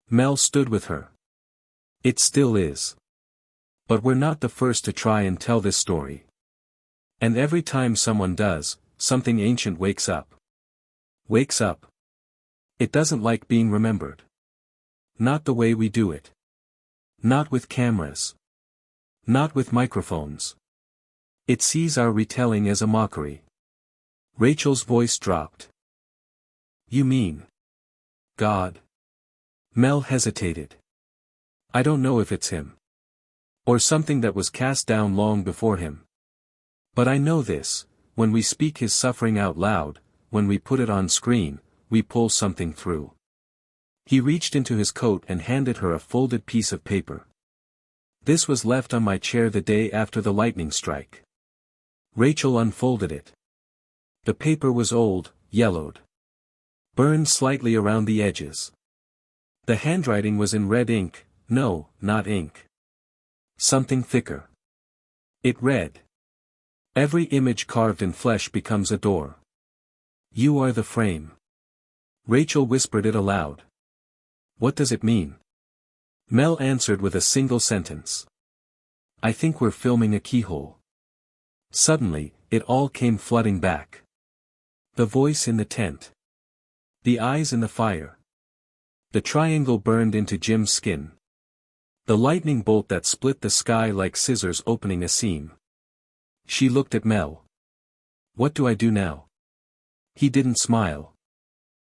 S1: Mel stood with her. "It still is. But we're not the first to try and tell this story. And every time someone does, something ancient wakes up. Wakes up. It doesn't like being remembered. Not the way we do it. Not with cameras. Not with microphones. It sees our retelling as a mockery." Rachel's voice dropped. "You mean God?" Mel hesitated. "I don't know if it's him. Or something that was cast down long before him. But I know this, when we speak his suffering out loud, when we put it on screen, we pull something through. He reached into his coat and handed her a folded piece of paper. This was left on my chair the day after the lightning strike. Rachel unfolded it. The paper was old, yellowed, burned slightly around the edges. The handwriting was in red ink, no, not ink. Something thicker. It read, "Every image carved in flesh becomes a door. You are the frame." Rachel whispered it aloud. "What does it mean?" Mel answered with a single sentence. "I think we're filming a keyhole." Suddenly, it all came flooding back. The voice in the tent. The eyes in the fire. The triangle burned into Jim's skin. The lightning bolt that split the sky like scissors opening a seam. She looked at Mel. "What do I do now?" He didn't smile.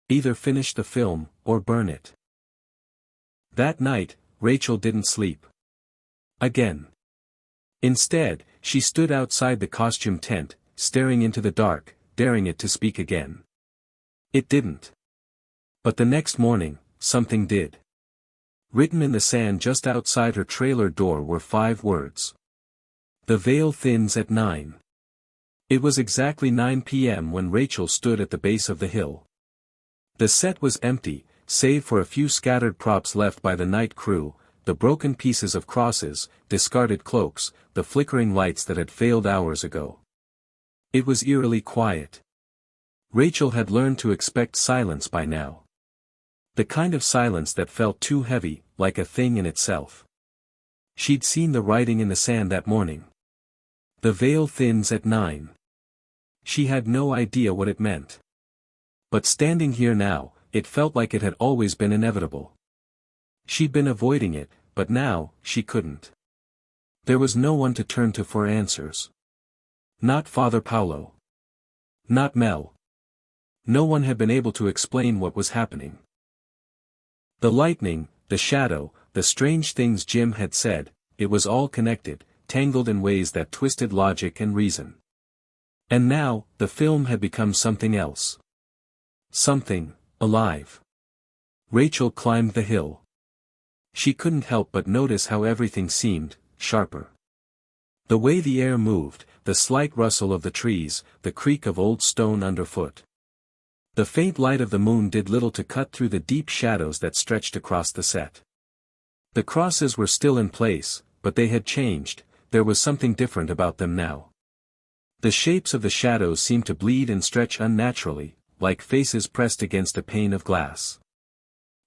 S1: "Either finish the film, or burn it." That night, Rachel didn't sleep. Again. Instead, she stood outside the costume tent, staring into the dark, daring it to speak again. It didn't. But the next morning, something did. Written in the sand just outside her trailer door were 5 words. "The veil thins at 9. It was exactly 9 p.m. when Rachel stood at the base of the hill. The set was empty, save for a few scattered props left by the night crew, the broken pieces of crosses, discarded cloaks, the flickering lights that had failed hours ago. It was eerily quiet. Rachel had learned to expect silence by now. The kind of silence that felt too heavy, like a thing in itself. She'd seen the writing in the sand that morning. "The veil thins at 9. She had no idea what it meant. But standing here now, it felt like it had always been inevitable. She'd been avoiding it, but now, she couldn't. There was no one to turn to for answers. Not Father Paulo. Not Mel. No one had been able to explain what was happening. The lightning, the shadow, the strange things Jim had said, it was all connected, tangled in ways that twisted logic and reason. And now, the film had become something else. Something, alive. Rachel climbed the hill. She couldn't help but notice how everything seemed sharper. The way the air moved, the slight rustle of the trees, the creak of old stone underfoot. The faint light of the moon did little to cut through the deep shadows that stretched across the set. The crosses were still in place, but they had changed, there was something different about them now. The shapes of the shadows seemed to bleed and stretch unnaturally, like faces pressed against a pane of glass.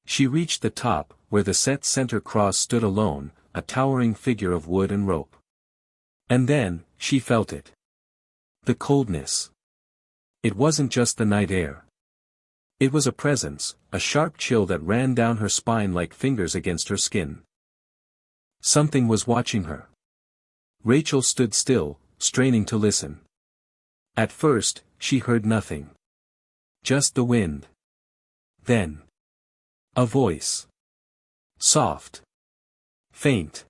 S1: She reached the top, where the set's center cross stood alone, a towering figure of wood and rope. And then, she felt it. The coldness. It wasn't just the night air. It was a presence, a sharp chill that ran down her spine like fingers against her skin. Something was watching her. Rachel stood still, straining to listen. At first, she heard nothing. Just the wind. Then. A voice. Soft. Faint.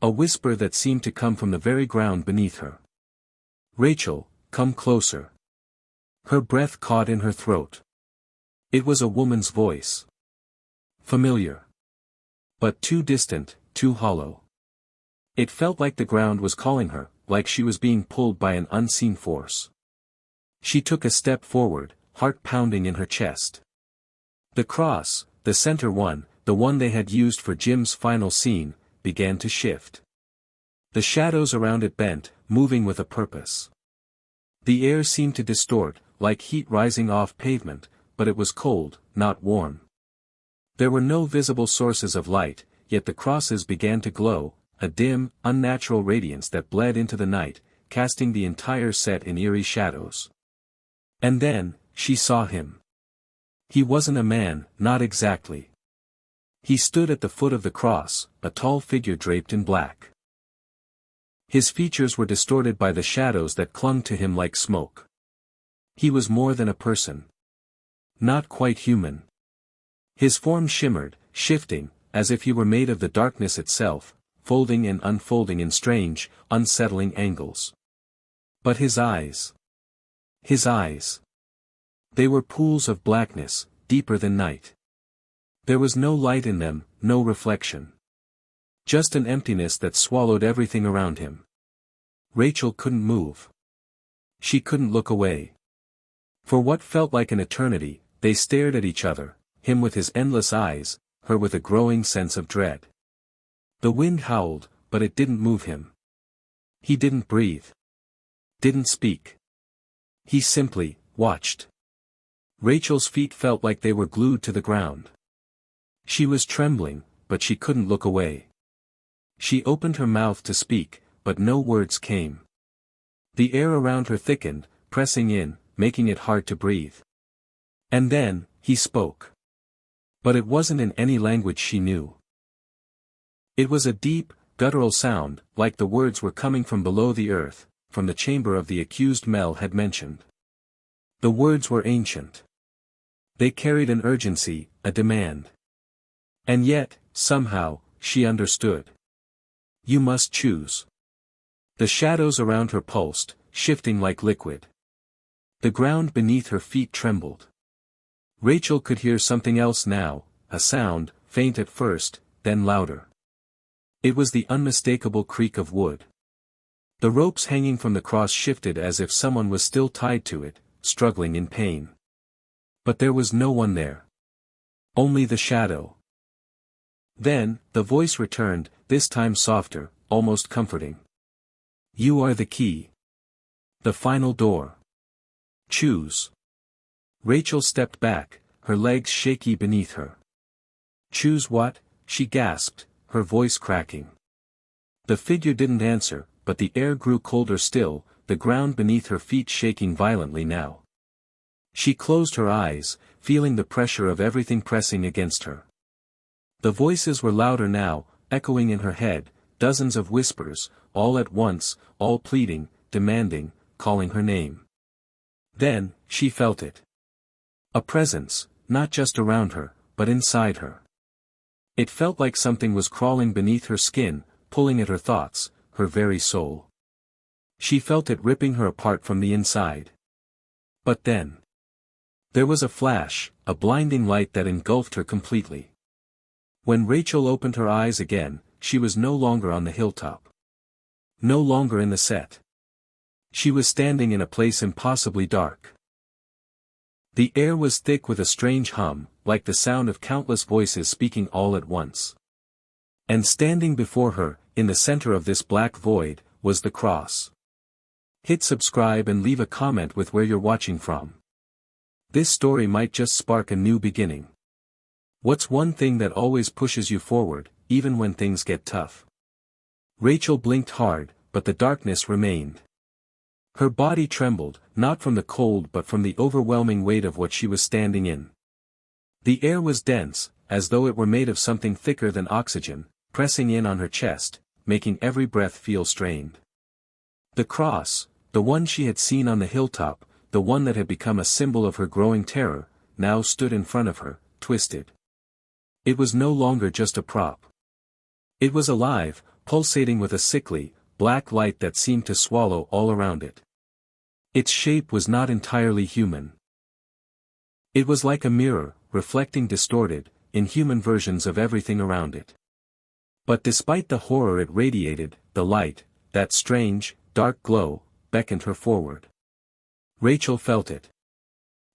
S1: A whisper that seemed to come from the very ground beneath her. "Rachel, come closer." Her breath caught in her throat. It was a woman's voice. Familiar. But too distant, too hollow. It felt like the ground was calling her, like she was being pulled by an unseen force. She took a step forward, heart pounding in her chest. The cross, the center one, the one they had used for Jim's final scene, began to shift. The shadows around it bent, moving with a purpose. The air seemed to distort, like heat rising off pavement, but it was cold, not warm. There were no visible sources of light, yet the crosses began to glow, a dim, unnatural radiance that bled into the night, casting the entire set in eerie shadows. And then, she saw him. He wasn't a man, not exactly. He stood at the foot of the cross, a tall figure draped in black. His features were distorted by the shadows that clung to him like smoke. He was more than a person. Not quite human. His form shimmered, shifting, as if he were made of the darkness itself, folding and unfolding in strange, unsettling angles. But his eyes. His eyes. They were pools of blackness, deeper than night. There was no light in them, no reflection. Just an emptiness that swallowed everything around him. Rachel couldn't move. She couldn't look away. For what felt like an eternity, they stared at each other, him with his endless eyes, her with a growing sense of dread. The wind howled, but it didn't move him. He didn't breathe. Didn't speak. He simply watched. Rachel's feet felt like they were glued to the ground. She was trembling, but she couldn't look away. She opened her mouth to speak, but no words came. The air around her thickened, pressing in, making it hard to breathe. And then, he spoke. But it wasn't in any language she knew. It was a deep, guttural sound, like the words were coming from below the earth, from the chamber of the accused Mel had mentioned. The words were ancient. They carried an urgency, a demand. And yet, somehow, she understood. You must choose. The shadows around her pulsed, shifting like liquid. The ground beneath her feet trembled. Rachel could hear something else now, a sound, faint at first, then louder. It was the unmistakable creak of wood. The ropes hanging from the cross shifted as if someone was still tied to it, struggling in pain. But there was no one there. Only the shadow. Then, the voice returned, this time softer, almost comforting. You are the key. The final door. Choose. Rachel stepped back, her legs shaky beneath her. Choose what? She gasped, her voice cracking. The figure didn't answer, but the air grew colder still, the ground beneath her feet shaking violently now. She closed her eyes, feeling the pressure of everything pressing against her. The voices were louder now, echoing in her head, dozens of whispers, all at once, all pleading, demanding, calling her name. Then, she felt it. A presence, not just around her, but inside her. It felt like something was crawling beneath her skin, pulling at her thoughts, her very soul. She felt it ripping her apart from the inside. But then. There was a flash, a blinding light that engulfed her completely. When Rachel opened her eyes again, she was no longer on the hilltop. No longer in the set. She was standing in a place impossibly dark. The air was thick with a strange hum, like the sound of countless voices speaking all at once. And standing before her, in the center of this black void, was the cross. Hit subscribe and leave a comment with where you're watching from. This story might just spark a new beginning. What's one thing that always pushes you forward, even when things get tough? Rachel blinked hard, but the darkness remained. Her body trembled, not from the cold but from the overwhelming weight of what she was standing in. The air was dense, as though it were made of something thicker than oxygen, pressing in on her chest, making every breath feel strained. The cross, the one she had seen on the hilltop, the one that had become a symbol of her growing terror, now stood in front of her, twisted. It was no longer just a prop. It was alive, pulsating with a sickly, black light that seemed to swallow all around it. Its shape was not entirely human. It was like a mirror, reflecting distorted, inhuman versions of everything around it. But despite the horror it radiated, the light, that strange, dark glow, beckoned her forward. Rachel felt it.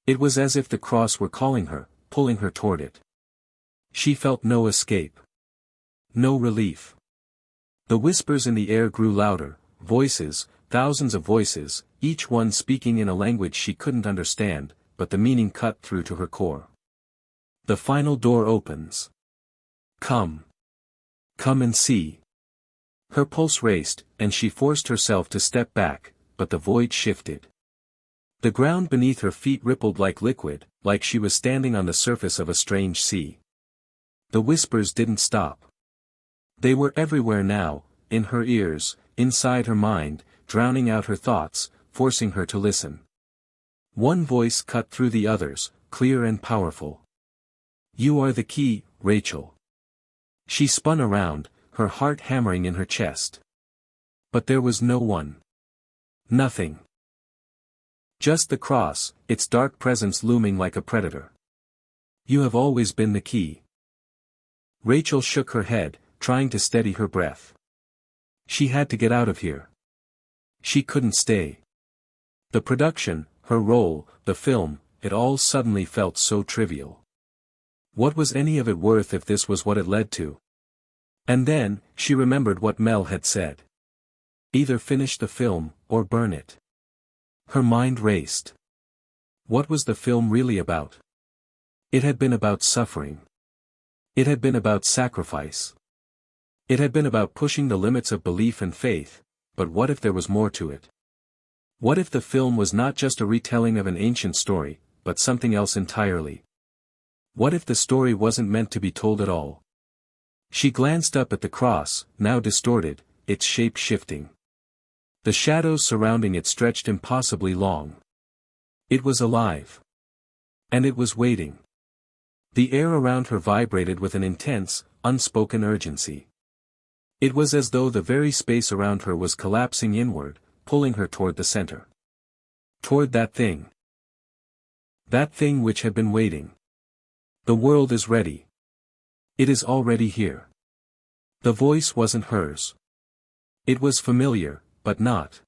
S1: It was as if the cross were calling her, pulling her toward it. She felt no escape. No relief. The whispers in the air grew louder, voices, thousands of voices, each one speaking in a language she couldn't understand, but the meaning cut through to her core. The final door opens. Come. Come and see. Her pulse raced, and she forced herself to step back, but the void shifted. The ground beneath her feet rippled like liquid, like she was standing on the surface of a strange sea. The whispers didn't stop. They were everywhere now, in her ears, inside her mind, drowning out her thoughts, forcing her to listen. One voice cut through the others, clear and powerful. You are the key, Rachel. She spun around, her heart hammering in her chest. But there was no one. Nothing. Just the cross, its dark presence looming like a predator. You have always been the key. Rachel shook her head, trying to steady her breath. She had to get out of here. She couldn't stay. The production, her role, the film, it all suddenly felt so trivial. What was any of it worth if this was what it led to? And then, she remembered what Mel had said. Either finish the film, or burn it. Her mind raced. What was the film really about? It had been about suffering. It had been about sacrifice. It had been about pushing the limits of belief and faith, but what if there was more to it? What if the film was not just a retelling of an ancient story, but something else entirely? What if the story wasn't meant to be told at all? She glanced up at the cross, now distorted, its shape shifting. The shadows surrounding it stretched impossibly long. It was alive. And it was waiting. The air around her vibrated with an intense, unspoken urgency. It was as though the very space around her was collapsing inward, pulling her toward the center. Toward that thing. That thing which had been waiting. The world is ready. It is already here. The voice wasn't hers. It was familiar, but not.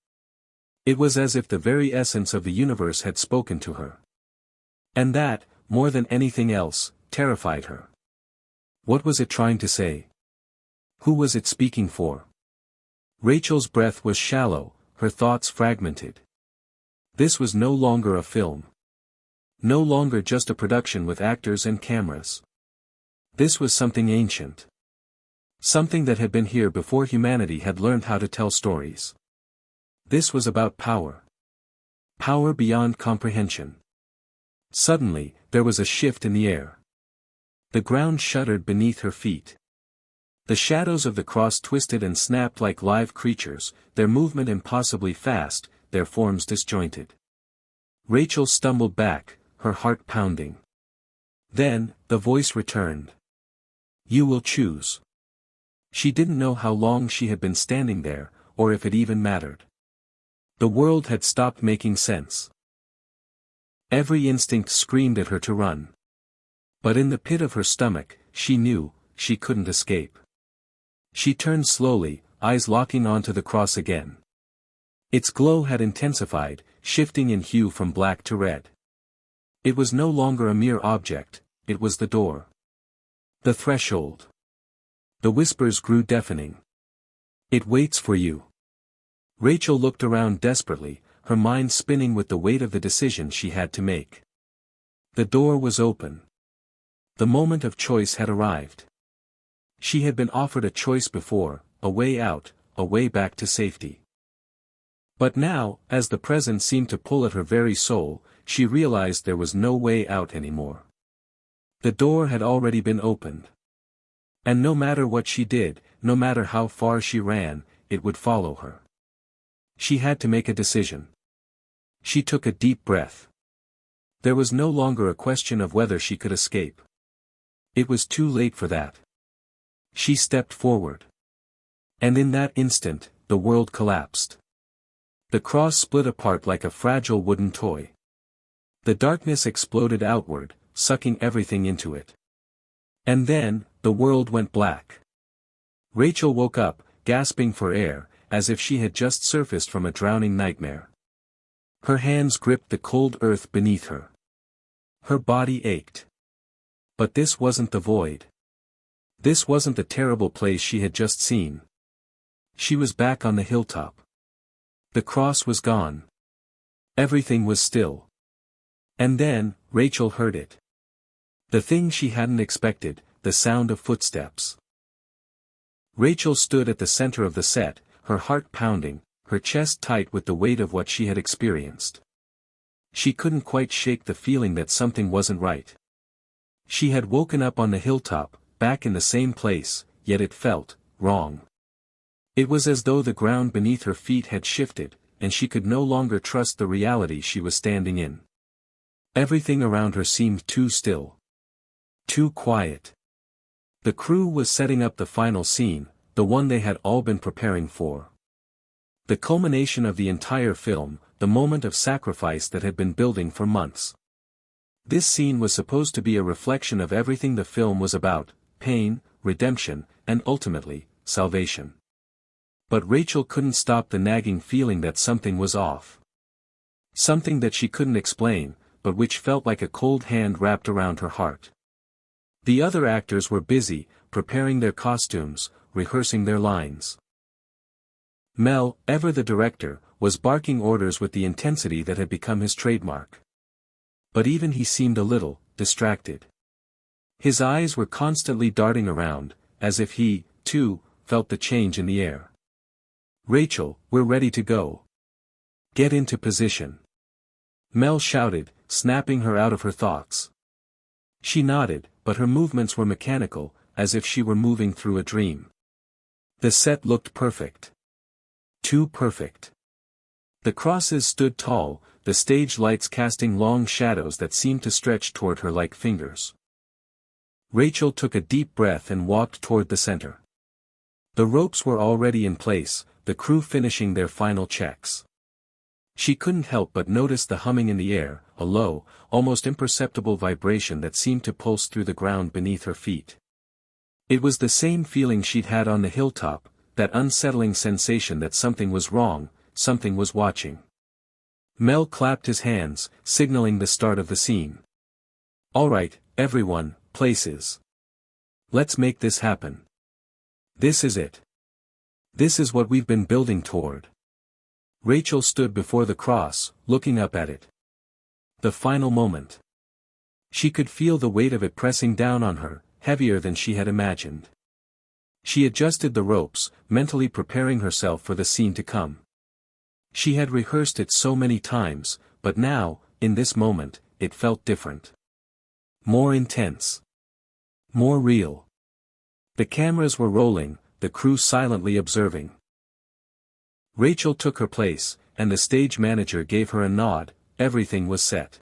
S1: It was as if the very essence of the universe had spoken to her. And that, more than anything else, terrified her. What was it trying to say? Who was it speaking for? Rachel's breath was shallow, her thoughts fragmented. This was no longer a film. No longer just a production with actors and cameras. This was something ancient. Something that had been here before humanity had learned how to tell stories. This was about power. Power beyond comprehension. Suddenly, there was a shift in the air. The ground shuddered beneath her feet. The shadows of the cross twisted and snapped like live creatures, their movement impossibly fast, their forms disjointed. Rachel stumbled back, her heart pounding. Then, the voice returned. You will choose. She didn't know how long she had been standing there, or if it even mattered. The world had stopped making sense. Every instinct screamed at her to run. But in the pit of her stomach, she knew, she couldn't escape. She turned slowly, eyes locking onto the cross again. Its glow had intensified, shifting in hue from black to red. It was no longer a mere object, it was the door. The threshold. The whispers grew deafening. It waits for you. Rachel looked around desperately, her mind spinning with the weight of the decision she had to make. The door was open. The moment of choice had arrived. She had been offered a choice before, a way out, a way back to safety. But now, as the present seemed to pull at her very soul, she realized there was no way out anymore. The door had already been opened. And no matter what she did, no matter how far she ran, it would follow her. She had to make a decision. She took a deep breath. There was no longer a question of whether she could escape. It was too late for that. She stepped forward. And in that instant, the world collapsed. The cross split apart like a fragile wooden toy. The darkness exploded outward, sucking everything into it. And then, the world went black. Rachel woke up, gasping for air, as if she had just surfaced from a drowning nightmare. Her hands gripped the cold earth beneath her. Her body ached. But this wasn't the void. This wasn't the terrible place she had just seen. She was back on the hilltop. The cross was gone. Everything was still. And then, Rachel heard it. The thing she hadn't expected, the sound of footsteps. Rachel stood at the center of the set, her heart pounding, her chest tight with the weight of what she had experienced. She couldn't quite shake the feeling that something wasn't right. She had woken up on the hilltop, back in the same place, yet it felt wrong. It was as though the ground beneath her feet had shifted, and she could no longer trust the reality she was standing in. Everything around her seemed too still. Too quiet. The crew was setting up the final scene, the one they had all been preparing for. The culmination of the entire film, the moment of sacrifice that had been building for months. This scene was supposed to be a reflection of everything the film was about: pain, redemption, and ultimately, salvation. But Rachel couldn't stop the nagging feeling that something was off. Something that she couldn't explain, but which felt like a cold hand wrapped around her heart. The other actors were busy, preparing their costumes, rehearsing their lines. Mel, ever the director, was barking orders with the intensity that had become his trademark. But even he seemed a little distracted. His eyes were constantly darting around, as if he, too, felt the change in the air. "Rachel, we're ready to go. Get into position," Mel shouted, snapping her out of her thoughts. She nodded, but her movements were mechanical, as if she were moving through a dream. The set looked perfect. Too perfect. The crosses stood tall, the stage lights casting long shadows that seemed to stretch toward her like fingers. Rachel took a deep breath and walked toward the center. The ropes were already in place, the crew finishing their final checks. She couldn't help but notice the humming in the air, a low, almost imperceptible vibration that seemed to pulse through the ground beneath her feet. It was the same feeling she'd had on the hilltop, that unsettling sensation that something was wrong, something was watching. Mel clapped his hands, signaling the start of the scene. "All right, everyone, places. Let's make this happen. This is it. This is what we've been building toward." Rachel stood before the cross, looking up at it. The final moment. She could feel the weight of it pressing down on her, heavier than she had imagined. She adjusted the ropes, mentally preparing herself for the scene to come. She had rehearsed it so many times, but now, in this moment, it felt different. More intense. More real. The cameras were rolling, the crew silently observing. Rachel took her place, and the stage manager gave her a nod. Everything was set.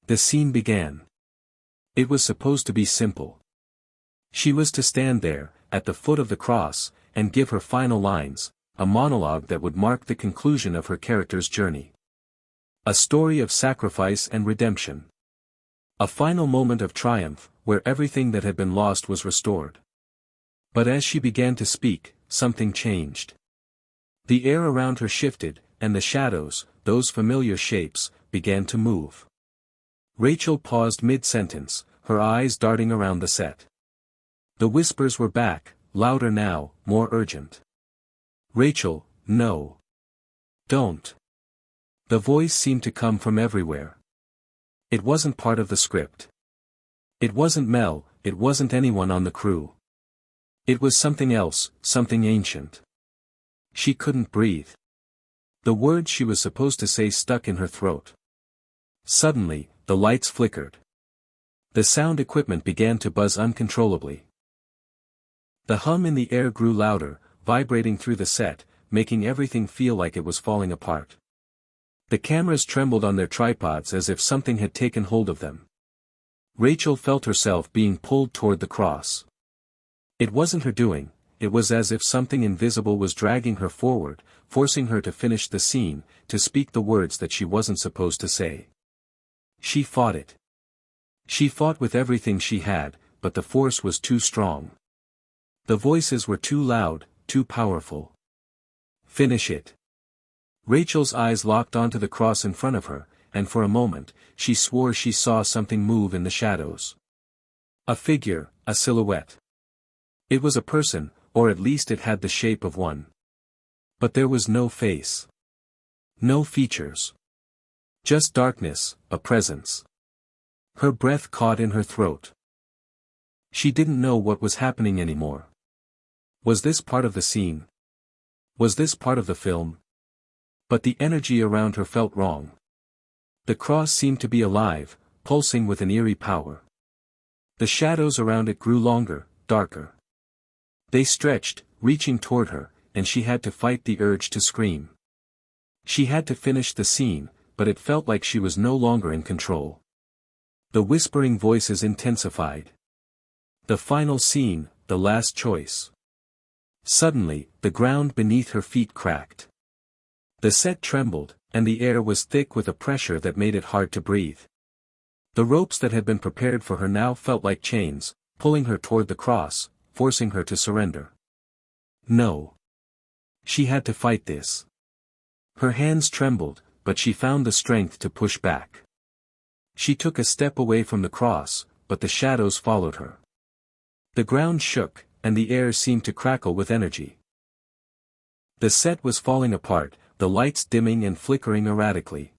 S1: The scene began. It was supposed to be simple. She was to stand there, at the foot of the cross, and give her final lines, a monologue that would mark the conclusion of her character's journey. A story of sacrifice and redemption. A final moment of triumph, where everything that had been lost was restored. But as she began to speak, something changed. The air around her shifted, and the shadows, those familiar shapes, began to move. Rachel paused mid-sentence, her eyes darting around the set. The whispers were back, louder now, more urgent. "Rachel, no. Don't." The voice seemed to come from everywhere. It wasn't part of the script. It wasn't Mel, it wasn't anyone on the crew. It was something else, something ancient. She couldn't breathe. The words she was supposed to say stuck in her throat. Suddenly, the lights flickered. The sound equipment began to buzz uncontrollably. The hum in the air grew louder, vibrating through the set, making everything feel like it was falling apart. The cameras trembled on their tripods as if something had taken hold of them. Rachel felt herself being pulled toward the cross. It wasn't her doing. It was as if something invisible was dragging her forward, forcing her to finish the scene, to speak the words that she wasn't supposed to say. She fought it. She fought with everything she had, but the force was too strong. The voices were too loud, too powerful. "Finish it." Rachel's eyes locked onto the cross in front of her, and for a moment, she swore she saw something move in the shadows. A figure, a silhouette. It was a person, or at least it had the shape of one. But there was no face. No features. Just darkness, a presence. Her breath caught in her throat. She didn't know what was happening anymore. Was this part of the scene? Was this part of the film? But the energy around her felt wrong. The cross seemed to be alive, pulsing with an eerie power. The shadows around it grew longer, darker. They stretched, reaching toward her, and she had to fight the urge to scream. She had to finish the scene, but it felt like she was no longer in control. The whispering voices intensified. The final scene, the last choice. Suddenly, the ground beneath her feet cracked. The set trembled, and the air was thick with a pressure that made it hard to breathe. The ropes that had been prepared for her now felt like chains, pulling her toward the cross, forcing her to surrender. No. She had to fight this. Her hands trembled, but she found the strength to push back. She took a step away from the cross, but the shadows followed her. The ground shook, and the air seemed to crackle with energy. The set was falling apart, the lights dimming and flickering erratically.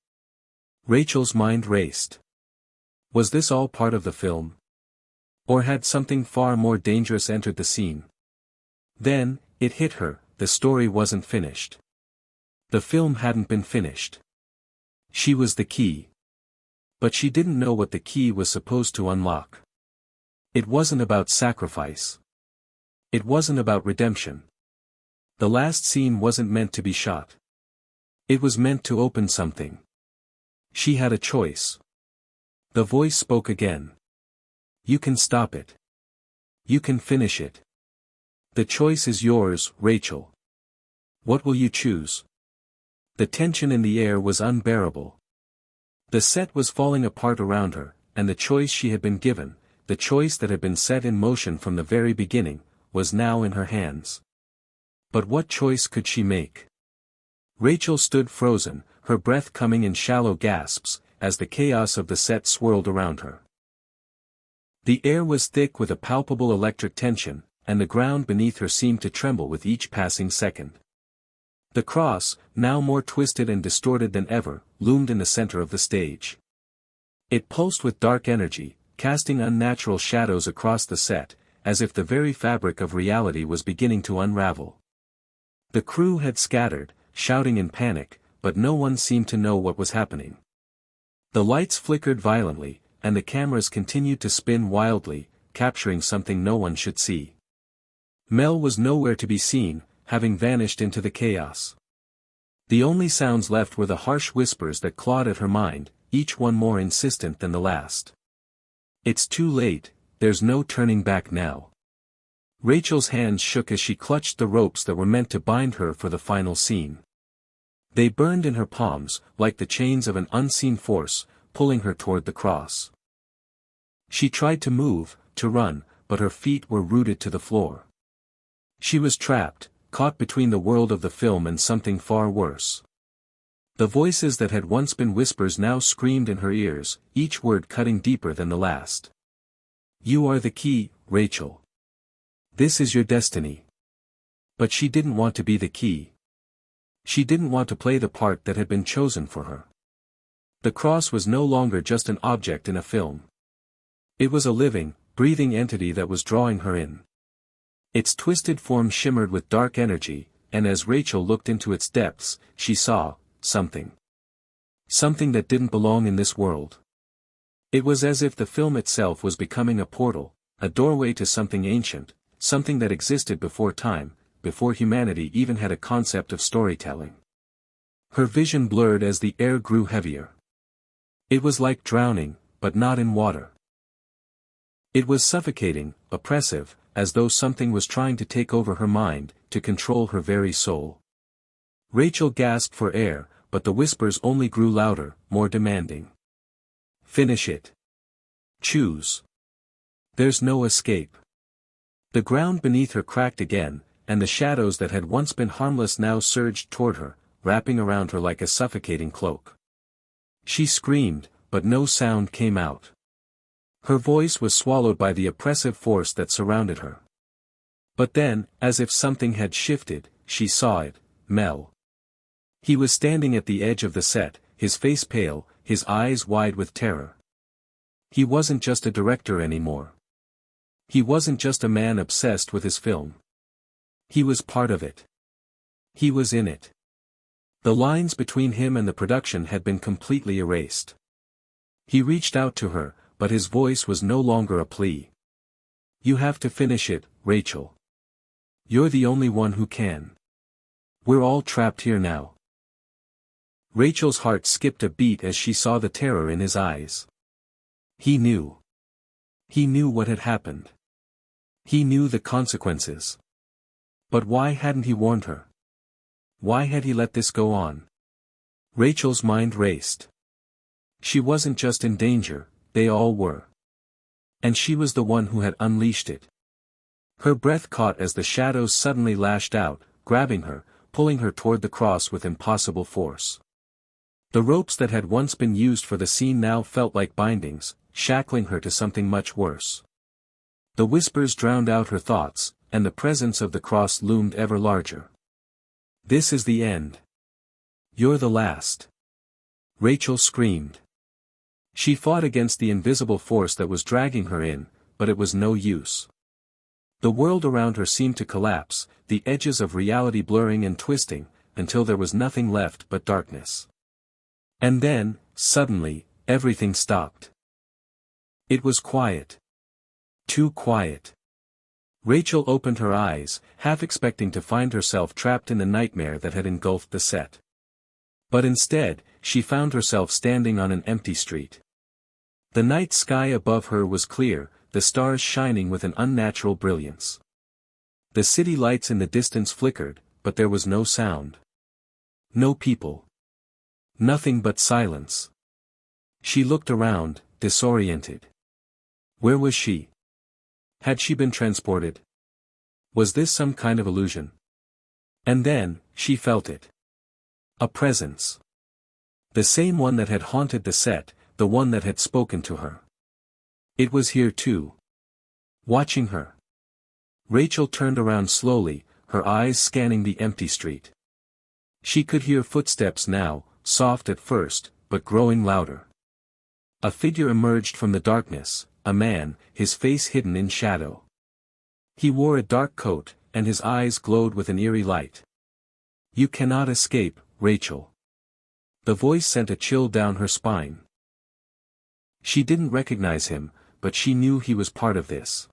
S1: Rachel's mind raced. Was this all part of the film? Or had something far more dangerous entered the scene? Then, it hit her, the story wasn't finished. The film hadn't been finished. She was the key. But she didn't know what the key was supposed to unlock. It wasn't about sacrifice. It wasn't about redemption. The last scene wasn't meant to be shot. It was meant to open something. She had a choice. The voice spoke again. You can stop it. You can finish it. The choice is yours, Rachel. What will you choose? The tension in the air was unbearable. The set was falling apart around her, and the choice she had been given, the choice that had been set in motion from the very beginning, was now in her hands. But what choice could she make? Rachel stood frozen, her breath coming in shallow gasps, as the chaos of the set swirled around her. The air was thick with a palpable electric tension, and the ground beneath her seemed to tremble with each passing second. The cross, now more twisted and distorted than ever, loomed in the center of the stage. It pulsed with dark energy, casting unnatural shadows across the set, as if the very fabric of reality was beginning to unravel. The crew had scattered, shouting in panic, but no one seemed to know what was happening. The lights flickered violently, and the cameras continued to spin wildly, capturing something no one should see. Mel was nowhere to be seen, having vanished into the chaos. The only sounds left were the harsh whispers that clawed at her mind, each one more insistent than the last. It's too late, there's no turning back now. Rachel's hands shook as she clutched the ropes that were meant to bind her for the final scene. They burned in her palms, like the chains of an unseen force, pulling her toward the cross. She tried to move, to run, but her feet were rooted to the floor. She was trapped, caught between the world of the film and something far worse. The voices that had once been whispers now screamed in her ears, each word cutting deeper than the last. You are the key, Rachel. This is your destiny. But she didn't want to be the key. She didn't want to play the part that had been chosen for her. The cross was no longer just an object in a film. It was a living, breathing entity that was drawing her in. Its twisted form shimmered with dark energy, and as Rachel looked into its depths, she saw something. Something that didn't belong in this world. It was as if the film itself was becoming a portal, a doorway to something ancient, something that existed before time, before humanity even had a concept of storytelling. Her vision blurred as the air grew heavier. It was like drowning, but not in water. It was suffocating, oppressive, as though something was trying to take over her mind, to control her very soul. Rachel gasped for air, but the whispers only grew louder, more demanding. Finish it. Choose. There's no escape. The ground beneath her cracked again, and the shadows that had once been harmless now surged toward her, wrapping around her like a suffocating cloak. She screamed, but no sound came out. Her voice was swallowed by the oppressive force that surrounded her. But then, as if something had shifted, she saw it, Mel. He was standing at the edge of the set, his face pale, his eyes wide with terror. He wasn't just a director anymore. He wasn't just a man obsessed with his film. He was part of it. He was in it. The lines between him and the production had been completely erased. He reached out to her, but his voice was no longer a plea. You have to finish it, Rachel. You're the only one who can. We're all trapped here now. Rachel's heart skipped a beat as she saw the terror in his eyes. He knew. He knew what had happened. He knew the consequences. But why hadn't he warned her? Why had he let this go on? Rachel's mind raced. She wasn't just in danger, they all were. And she was the one who had unleashed it. Her breath caught as the shadows suddenly lashed out, grabbing her, pulling her toward the cross with impossible force. The ropes that had once been used for the scene now felt like bindings, shackling her to something much worse. The whispers drowned out her thoughts, and the presence of the cross loomed ever larger. This is the end. You're the last. Rachel screamed. She fought against the invisible force that was dragging her in, but it was no use. The world around her seemed to collapse, the edges of reality blurring and twisting, until there was nothing left but darkness. And then, suddenly, everything stopped. It was quiet. Too quiet. Rachel opened her eyes, half expecting to find herself trapped in the nightmare that had engulfed the set. But instead, she found herself standing on an empty street. The night sky above her was clear, the stars shining with an unnatural brilliance. The city lights in the distance flickered, but there was no sound. No people. Nothing but silence. She looked around, disoriented. Where was she? Had she been transported? Was this some kind of illusion? And then, she felt it. A presence. The same one that had haunted the set, the one that had spoken to her. It was here too. Watching her. Rachel turned around slowly, her eyes scanning the empty street. She could hear footsteps now, soft at first, but growing louder. A figure emerged from the darkness, a man, his face hidden in shadow. He wore a dark coat, and his eyes glowed with an eerie light. "You cannot escape, Rachel." The voice sent a chill down her spine. She didn't recognize him, but she knew he was part of this.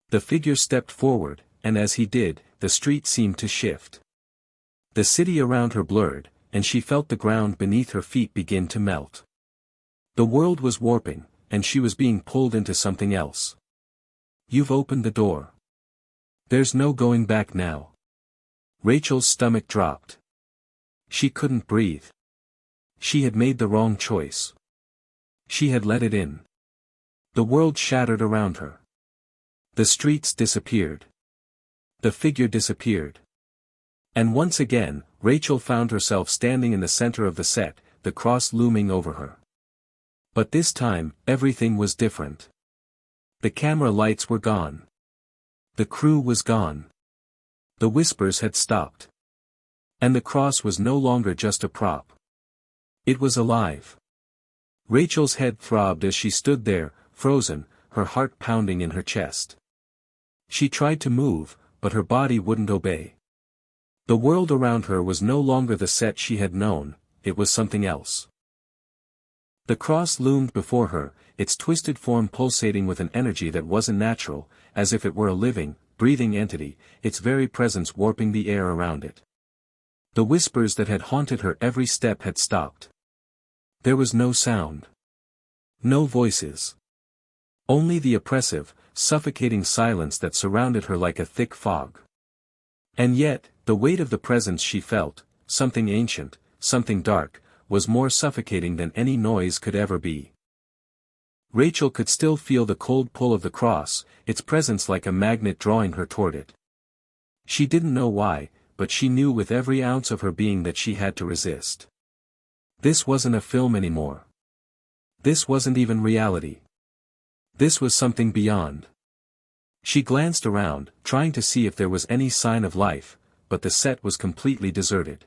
S1: The figure stepped forward, and as he did, the street seemed to shift. The city around her blurred, and she felt the ground beneath her feet begin to melt. The world was warping, and she was being pulled into something else. "You've opened the door. There's no going back now." Rachel's stomach dropped. She couldn't breathe. She had made the wrong choice. She had let it in. The world shattered around her. The streets disappeared. The figure disappeared. And once again, Rachel found herself standing in the center of the set, the cross looming over her. But this time, everything was different. The camera lights were gone. The crew was gone. The whispers had stopped. And the cross was no longer just a prop. It was alive. Rachel's head throbbed as she stood there, frozen, her heart pounding in her chest. She tried to move, but her body wouldn't obey. The world around her was no longer the set she had known, it was something else. The cross loomed before her, its twisted form pulsating with an energy that wasn't natural, as if it were a living, breathing entity, its very presence warping the air around it. The whispers that had haunted her every step had stopped. There was no sound. No voices. Only the oppressive, suffocating silence that surrounded her like a thick fog. And yet, the weight of the presence she felt, something ancient, something dark, was more suffocating than any noise could ever be. Rachel could still feel the cold pull of the cross, its presence like a magnet drawing her toward it. She didn't know why, but she knew with every ounce of her being that she had to resist. This wasn't a film anymore. This wasn't even reality. This was something beyond. She glanced around, trying to see if there was any sign of life, but the set was completely deserted.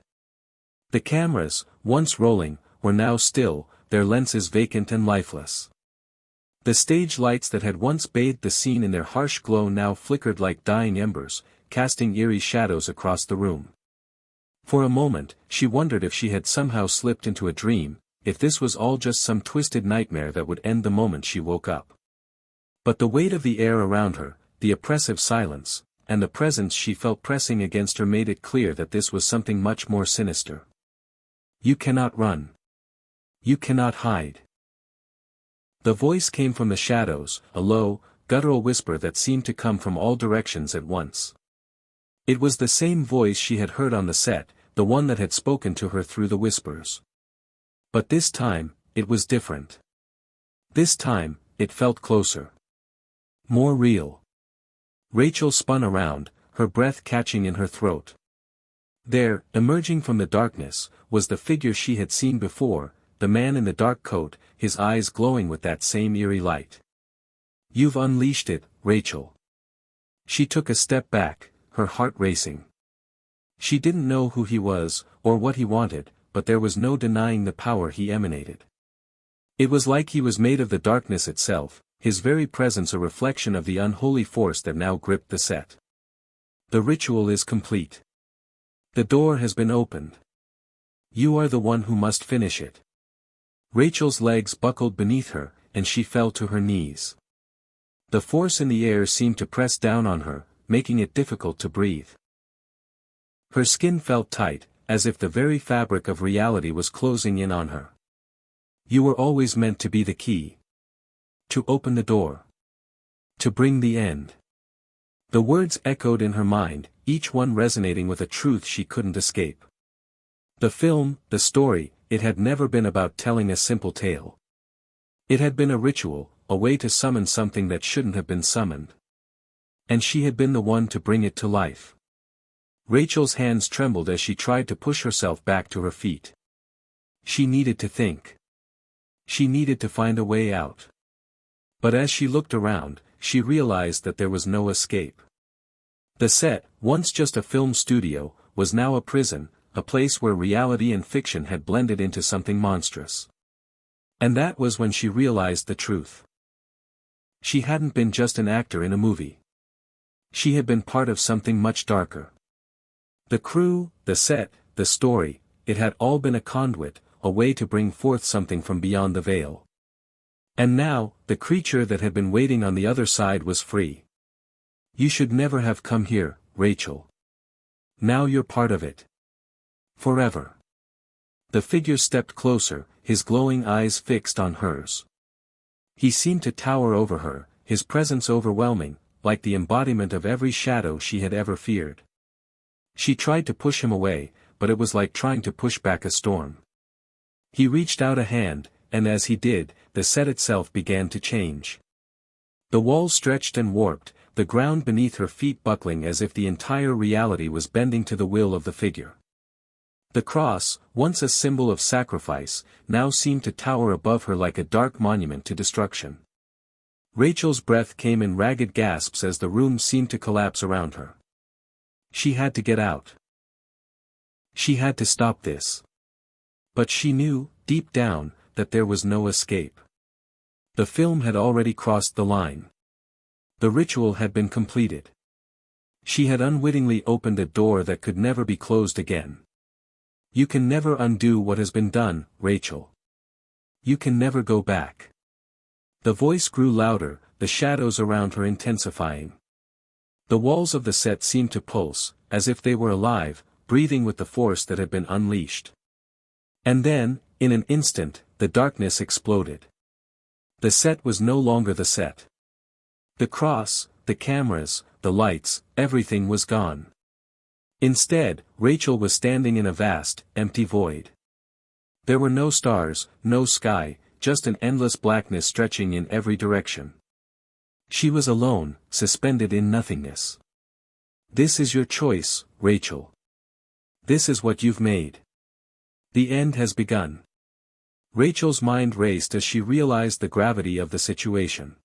S1: The cameras, once rolling, were now still, their lenses vacant and lifeless. The stage lights that had once bathed the scene in their harsh glow now flickered like dying embers, casting eerie shadows across the room. For a moment, she wondered if she had somehow slipped into a dream, if this was all just some twisted nightmare that would end the moment she woke up. But the weight of the air around her, the oppressive silence, and the presence she felt pressing against her made it clear that this was something much more sinister. "You cannot run. You cannot hide." The voice came from the shadows, a low, guttural whisper that seemed to come from all directions at once. It was the same voice she had heard on the set, the one that had spoken to her through the whispers. But this time, it was different. This time, it felt closer. More real. Rachel spun around, her breath catching in her throat. There, emerging from the darkness, was the figure she had seen before, the man in the dark coat, his eyes glowing with that same eerie light. "You've unleashed it, Rachel." She took a step back, her heart racing. She didn't know who he was, or what he wanted, but there was no denying the power he emanated. It was like he was made of the darkness itself, his very presence a reflection of the unholy force that now gripped the set. The ritual is complete. The door has been opened. You are the one who must finish it. Rachel's legs buckled beneath her, and she fell to her knees. The force in the air seemed to press down on her, making it difficult to breathe. Her skin felt tight, as if the very fabric of reality was closing in on her. You were always meant to be the key. To open the door. To bring the end. The words echoed in her mind, each one resonating with a truth she couldn't escape. The film, the story, it had never been about telling a simple tale. It had been a ritual, a way to summon something that shouldn't have been summoned. And she had been the one to bring it to life. Rachel's hands trembled as she tried to push herself back to her feet. She needed to think. She needed to find a way out. But as she looked around, she realized that there was no escape. The set, once just a film studio, was now a prison, a place where reality and fiction had blended into something monstrous. And that was when she realized the truth. She hadn't been just an actor in a movie. She had been part of something much darker. The crew, the set, the story, it had all been a conduit, a way to bring forth something from beyond the veil. And now, the creature that had been waiting on the other side was free. You should never have come here, Rachel. Now you're part of it. Forever. The figure stepped closer, his glowing eyes fixed on hers. He seemed to tower over her, his presence overwhelming, like the embodiment of every shadow she had ever feared. She tried to push him away, but it was like trying to push back a storm. He reached out a hand, and as he did, the set itself began to change. The walls stretched and warped, the ground beneath her feet buckling as if the entire reality was bending to the will of the figure. The cross, once a symbol of sacrifice, now seemed to tower above her like a dark monument to destruction. Rachel's breath came in ragged gasps as the room seemed to collapse around her. She had to get out. She had to stop this. But she knew, deep down, that there was no escape. The film had already crossed the line. The ritual had been completed. She had unwittingly opened a door that could never be closed again. You can never undo what has been done, Rachel. You can never go back. The voice grew louder, the shadows around her intensifying. The walls of the set seemed to pulse, as if they were alive, breathing with the force that had been unleashed. And then, in an instant, the darkness exploded. The set was no longer the set. The cross, the cameras, the lights, everything was gone. Instead, Rachel was standing in a vast, empty void. There were no stars, no sky, just an endless blackness stretching in every direction. She was alone, suspended in nothingness. This is your choice, Rachel. This is what you've made. The end has begun. Rachel's mind raced as she realized the gravity of the situation.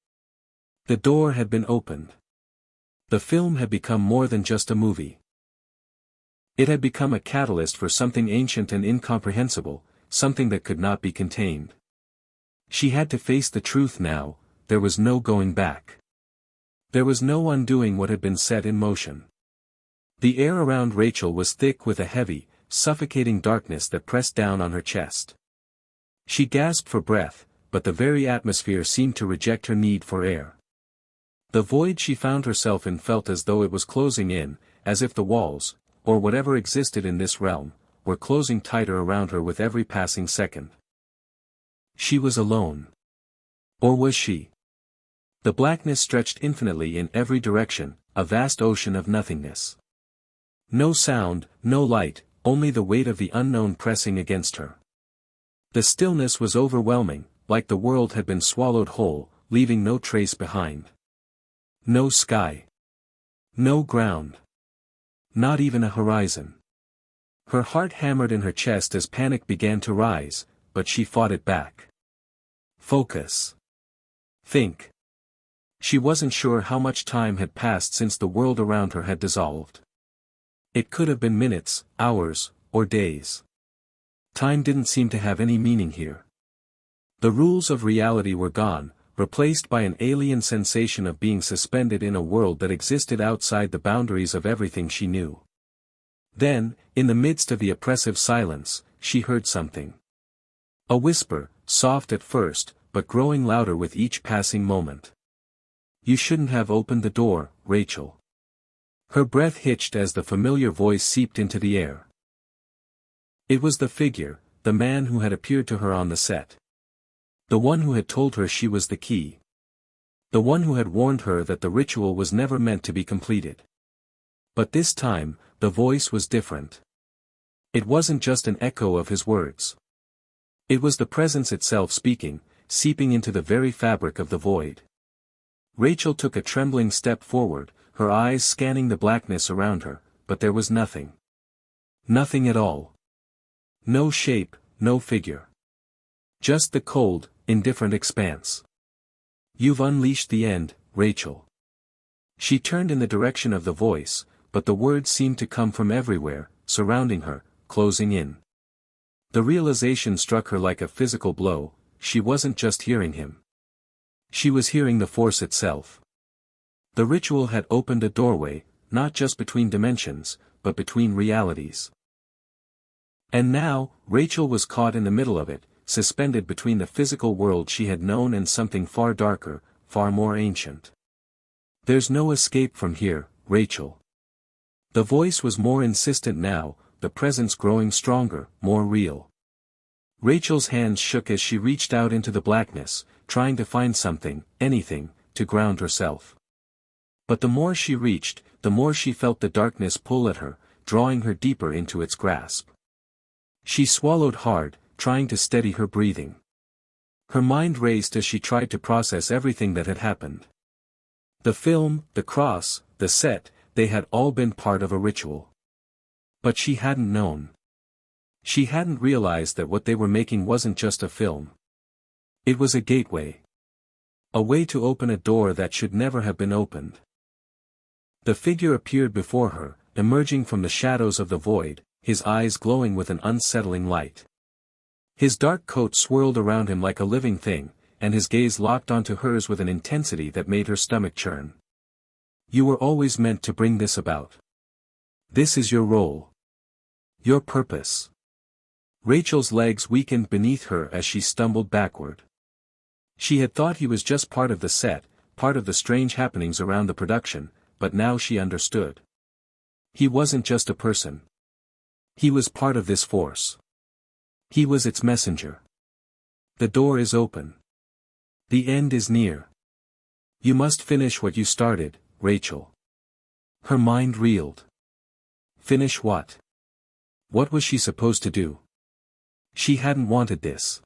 S1: The door had been opened. The film had become more than just a movie. It had become a catalyst for something ancient and incomprehensible, something that could not be contained. She had to face the truth now, there was no going back. There was no undoing what had been set in motion. The air around Rachel was thick with a heavy, suffocating darkness that pressed down on her chest. She gasped for breath, but the very atmosphere seemed to reject her need for air. The void she found herself in felt as though it was closing in, as if the walls, or whatever existed in this realm, were closing tighter around her with every passing second. She was alone. Or was she? The blackness stretched infinitely in every direction, a vast ocean of nothingness. No sound, no light, only the weight of the unknown pressing against her. The stillness was overwhelming, like the world had been swallowed whole, leaving no trace behind. No sky. No ground. Not even a horizon. Her heart hammered in her chest as panic began to rise, but she fought it back. Focus. Think. She wasn't sure how much time had passed since the world around her had dissolved. It could have been minutes, hours, or days. Time didn't seem to have any meaning here. The rules of reality were gone, replaced by an alien sensation of being suspended in a world that existed outside the boundaries of everything she knew. Then, in the midst of the oppressive silence, she heard something. A whisper, soft at first, but growing louder with each passing moment. "You shouldn't have opened the door, Rachel." Her breath hitched as the familiar voice seeped into the air. It was the figure, the man who had appeared to her on the set. The one who had told her she was the key. The one who had warned her that the ritual was never meant to be completed. But this time, the voice was different. It wasn't just an echo of his words. It was the presence itself speaking, seeping into the very fabric of the void. Rachel took a trembling step forward, her eyes scanning the blackness around her, but there was nothing. Nothing at all. No shape, no figure. Just the cold, indifferent expanse. "You've unleashed the end, Rachel." She turned in the direction of the voice, but the words seemed to come from everywhere, surrounding her, closing in. The realization struck her like a physical blow. She wasn't just hearing him. She was hearing the force itself. The ritual had opened a doorway, not just between dimensions, but between realities. And now, Rachel was caught in the middle of it, suspended between the physical world she had known and something far darker, far more ancient. "There's no escape from here, Rachel." The voice was more insistent now, the presence growing stronger, more real. Rachel's hands shook as she reached out into the blackness, trying to find something, anything, to ground herself. But the more she reached, the more she felt the darkness pull at her, drawing her deeper into its grasp. She swallowed hard, trying to steady her breathing. Her mind raced as she tried to process everything that had happened. The film, the cross, the set, they had all been part of a ritual. But she hadn't known. She hadn't realized that what they were making wasn't just a film. It was a gateway. A way to open a door that should never have been opened. The figure appeared before her, emerging from the shadows of the void, his eyes glowing with an unsettling light. His dark coat swirled around him like a living thing, and his gaze locked onto hers with an intensity that made her stomach churn. "You were always meant to bring this about. This is your role. Your purpose." Rachel's legs weakened beneath her as she stumbled backward. She had thought he was just part of the set, part of the strange happenings around the production, but now she understood. He wasn't just a person. He was part of this force. He was its messenger. "The door is open. The end is near. You must finish what you started, Rachel." Her mind reeled. Finish what? What was she supposed to do? She hadn't wanted this.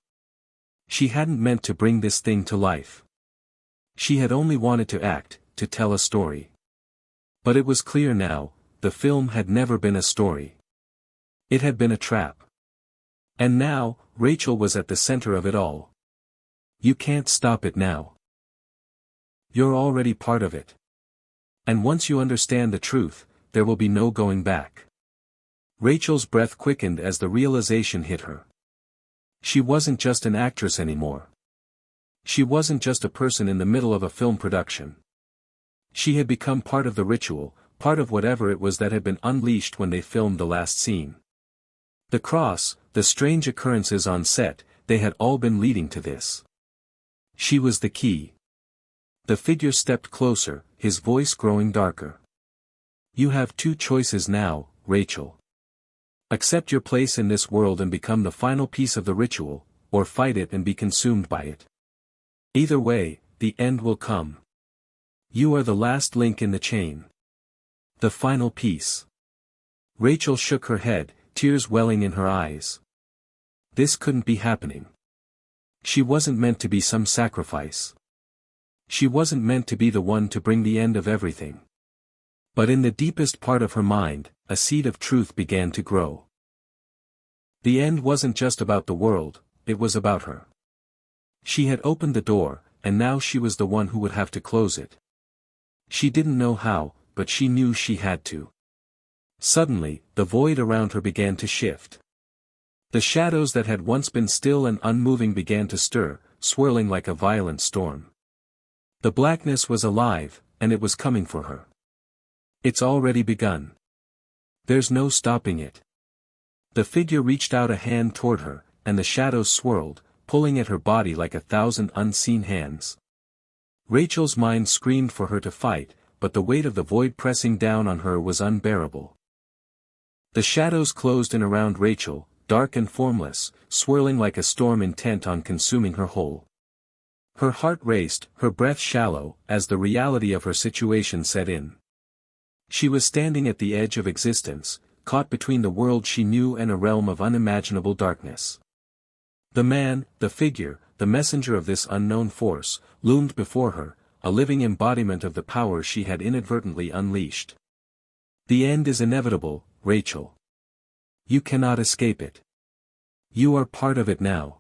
S1: She hadn't meant to bring this thing to life. She had only wanted to act, to tell a story. But it was clear now, the film had never been a story. It had been a trap. And now, Rachel was at the center of it all. You can't stop it now. You're already part of it. And once you understand the truth, there will be no going back. Rachel's breath quickened as the realization hit her. She wasn't just an actress anymore. She wasn't just a person in the middle of a film production. She had become part of the ritual, part of whatever it was that had been unleashed when they filmed the last scene. The cross, the strange occurrences on set, they had all been leading to this. She was the key. The figure stepped closer, his voice growing darker. You have two choices now, Rachel. Accept your place in this world and become the final piece of the ritual, or fight it and be consumed by it. Either way, the end will come. You are the last link in the chain. The final piece. Rachel shook her head, tears welling in her eyes. This couldn't be happening. She wasn't meant to be some sacrifice. She wasn't meant to be the one to bring the end of everything. But in the deepest part of her mind, a seed of truth began to grow. The end wasn't just about the world, it was about her. She had opened the door, and now she was the one who would have to close it. She didn't know how, but she knew she had to. Suddenly, the void around her began to shift. The shadows that had once been still and unmoving began to stir, swirling like a violent storm. The blackness was alive, and it was coming for her. It's already begun. There's no stopping it. The figure reached out a hand toward her, and the shadows swirled, pulling at her body like 1,000 unseen hands. Rachel's mind screamed for her to fight, but the weight of the void pressing down on her was unbearable. The shadows closed in around Rachel, dark and formless, swirling like a storm intent on consuming her whole. Her heart raced, her breath shallow, as the reality of her situation set in. She was standing at the edge of existence, caught between the world she knew and a realm of unimaginable darkness. The man, the figure, the messenger of this unknown force, loomed before her, a living embodiment of the power she had inadvertently unleashed. The end is inevitable, Rachel. You cannot escape it. You are part of it now.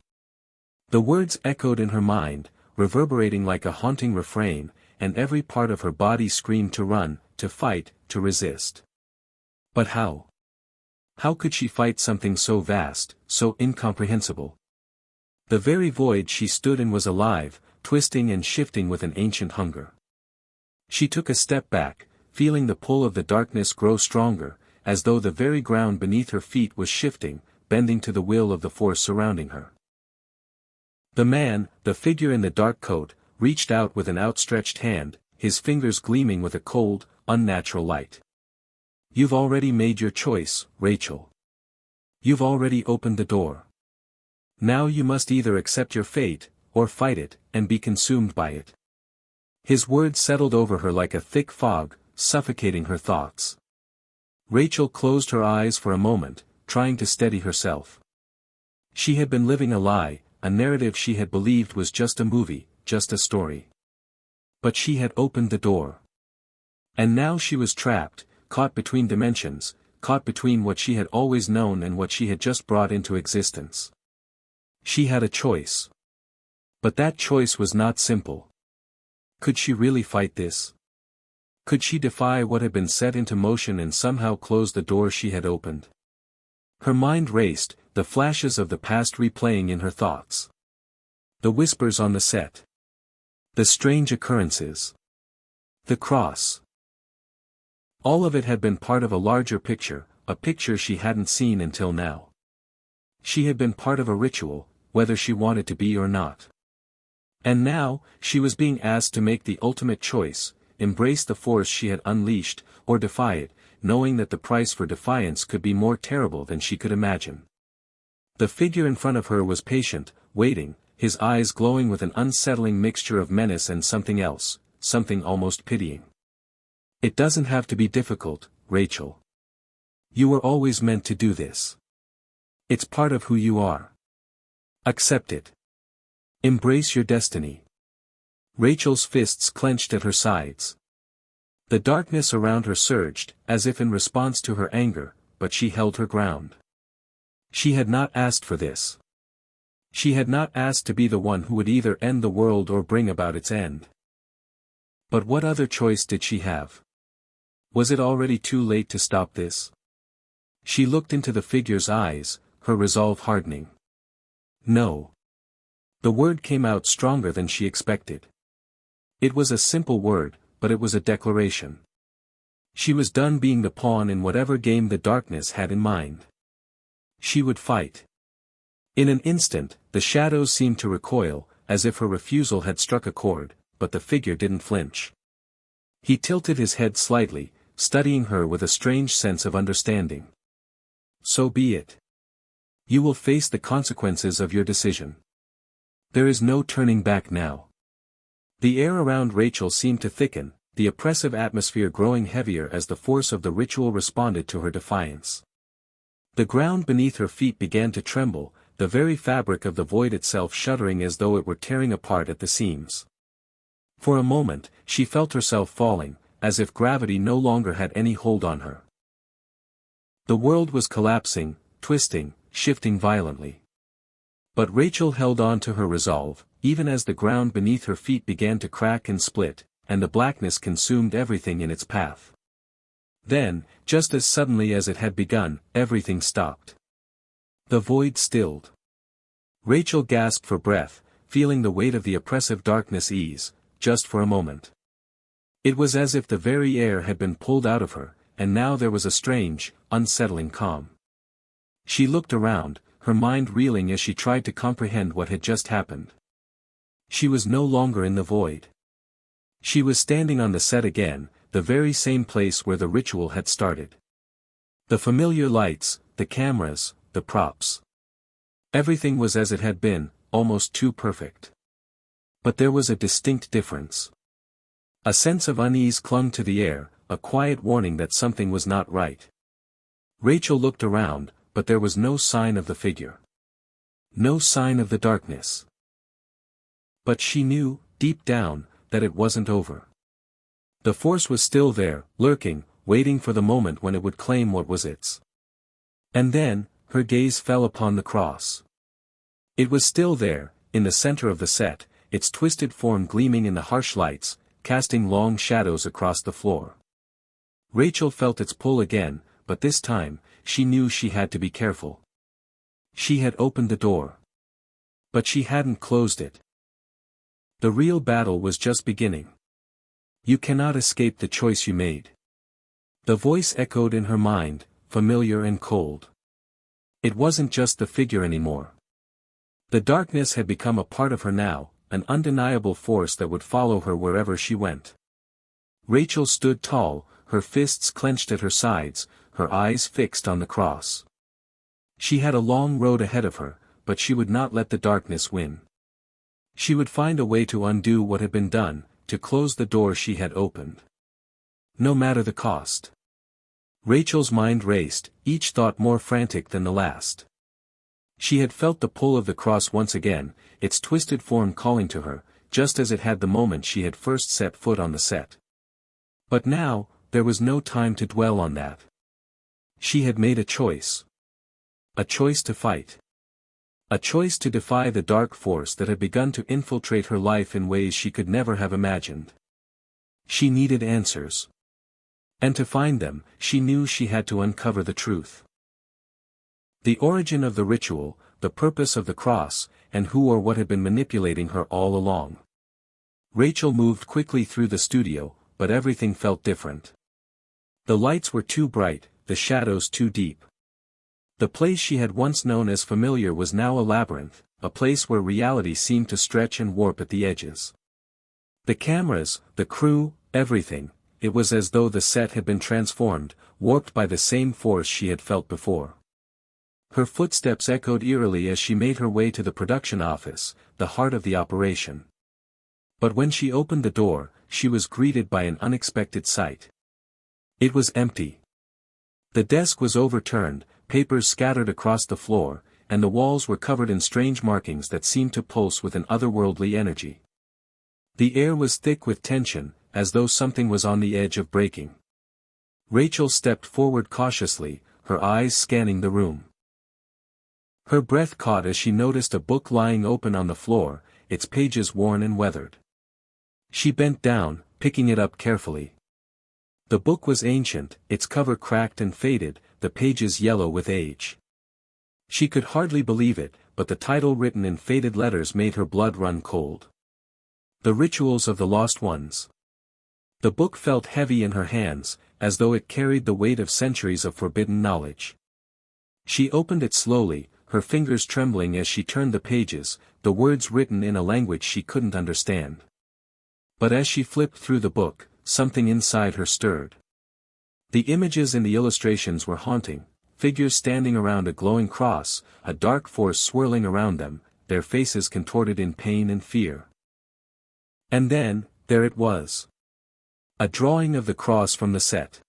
S1: The words echoed in her mind, reverberating like a haunting refrain, and every part of her body screamed to run, to fight, to resist. But how? How could she fight something so vast, so incomprehensible? The very void she stood in was alive, twisting and shifting with an ancient hunger. She took a step back, feeling the pull of the darkness grow stronger, as though the very ground beneath her feet was shifting, bending to the will of the force surrounding her. The man, the figure in the dark coat, reached out with an outstretched hand, his fingers gleaming with a cold, unnatural light. You've already made your choice, Rachel. You've already opened the door. Now you must either accept your fate, or fight it, and be consumed by it. His words settled over her like a thick fog, suffocating her thoughts. Rachel closed her eyes for a moment, trying to steady herself. She had been living a lie, a narrative she had believed was just a movie, just a story. But she had opened the door. And now she was trapped, caught between dimensions, caught between what she had always known and what she had just brought into existence. She had a choice. But that choice was not simple. Could she really fight this? Could she defy what had been set into motion and somehow close the door she had opened? Her mind raced, the flashes of the past replaying in her thoughts. The whispers on the set. The strange occurrences. The cross. All of it had been part of a larger picture, a picture she hadn't seen until now. She had been part of a ritual, whether she wanted to be or not. And now, she was being asked to make the ultimate choice, embrace the force she had unleashed, or defy it, knowing that the price for defiance could be more terrible than she could imagine. The figure in front of her was patient, waiting, his eyes glowing with an unsettling mixture of menace and something else, something almost pitying. It doesn't have to be difficult, Rachel. You were always meant to do this. It's part of who you are. Accept it. Embrace your destiny. Rachel's fists clenched at her sides. The darkness around her surged, as if in response to her anger, but she held her ground. She had not asked for this. She had not asked to be the one who would either end the world or bring about its end. But what other choice did she have? Was it already too late to stop this? She looked into the figure's eyes, her resolve hardening. No. The word came out stronger than she expected. It was a simple word, but it was a declaration. She was done being the pawn in whatever game the darkness had in mind. She would fight. In an instant, the shadows seemed to recoil, as if her refusal had struck a chord, but the figure didn't flinch. He tilted his head slightly, studying her with a strange sense of understanding. So be it. You will face the consequences of your decision. There is no turning back now. The air around Rachel seemed to thicken, the oppressive atmosphere growing heavier as the force of the ritual responded to her defiance. The ground beneath her feet began to tremble, the very fabric of the void itself shuddering as though it were tearing apart at the seams. For a moment, she felt herself falling, as if gravity no longer had any hold on her. The world was collapsing, twisting, shifting violently. But Rachel held on to her resolve, even as the ground beneath her feet began to crack and split, and the blackness consumed everything in its path. Then, just as suddenly as it had begun, everything stopped. The void stilled. Rachel gasped for breath, feeling the weight of the oppressive darkness ease, just for a moment. It was as if the very air had been pulled out of her, and now there was a strange, unsettling calm. She looked around, her mind reeling as she tried to comprehend what had just happened. She was no longer in the void. She was standing on the set again, the very same place where the ritual had started. The familiar lights, the cameras, the props. Everything was as it had been, almost too perfect. But there was a distinct difference. A sense of unease clung to the air, a quiet warning that something was not right. Rachel looked around, but there was no sign of the figure. No sign of the darkness. But she knew, deep down, that it wasn't over. The force was still there, lurking, waiting for the moment when it would claim what was its. And then, her gaze fell upon the cross. It was still there, in the center of the set, its twisted form gleaming in the harsh lights, casting long shadows across the floor. Rachel felt its pull again, but this time, she knew she had to be careful. She had opened the door. But she hadn't closed it. The real battle was just beginning. You cannot escape the choice you made. The voice echoed in her mind, familiar and cold. It wasn't just the figure anymore. The darkness had become a part of her now, an undeniable force that would follow her wherever she went. Rachel stood tall, her fists clenched at her sides, her eyes fixed on the cross. She had a long road ahead of her, but she would not let the darkness win. She would find a way to undo what had been done, to close the door she had opened. No matter the cost. Rachel's mind raced, each thought more frantic than the last. She had felt the pull of the cross once again, its twisted form calling to her, just as it had the moment she had first set foot on the set. But now, there was no time to dwell on that. She had made a choice. A choice to fight. A choice to defy the dark force that had begun to infiltrate her life in ways she could never have imagined. She needed answers. And to find them, she knew she had to uncover the truth. The origin of the ritual, the purpose of the cross, and who or what had been manipulating her all along. Rachel moved quickly through the studio, but everything felt different. The lights were too bright, the shadows too deep. The place she had once known as familiar was now a labyrinth, a place where reality seemed to stretch and warp at the edges. The cameras, the crew, everything, it was as though the set had been transformed, warped by the same force she had felt before. Her footsteps echoed eerily as she made her way to the production office, the heart of the operation. But when she opened the door, she was greeted by an unexpected sight. It was empty. The desk was overturned, papers scattered across the floor, and the walls were covered in strange markings that seemed to pulse with an otherworldly energy. The air was thick with tension, as though something was on the edge of breaking. Rachel stepped forward cautiously, her eyes scanning the room. Her breath caught as she noticed a book lying open on the floor, its pages worn and weathered. She bent down, picking it up carefully. The book was ancient, its cover cracked and faded, the pages yellow with age. She could hardly believe it, but the title written in faded letters made her blood run cold. The Rituals of the Lost Ones. The book felt heavy in her hands, as though it carried the weight of centuries of forbidden knowledge. She opened it slowly, her fingers trembling as she turned the pages, the words written in a language she couldn't understand. But as she flipped through the book, something inside her stirred. The images in the illustrations were haunting, figures standing around a glowing cross, a dark force swirling around them, their faces contorted in pain and fear. And then, there it was. A drawing of the cross from the set.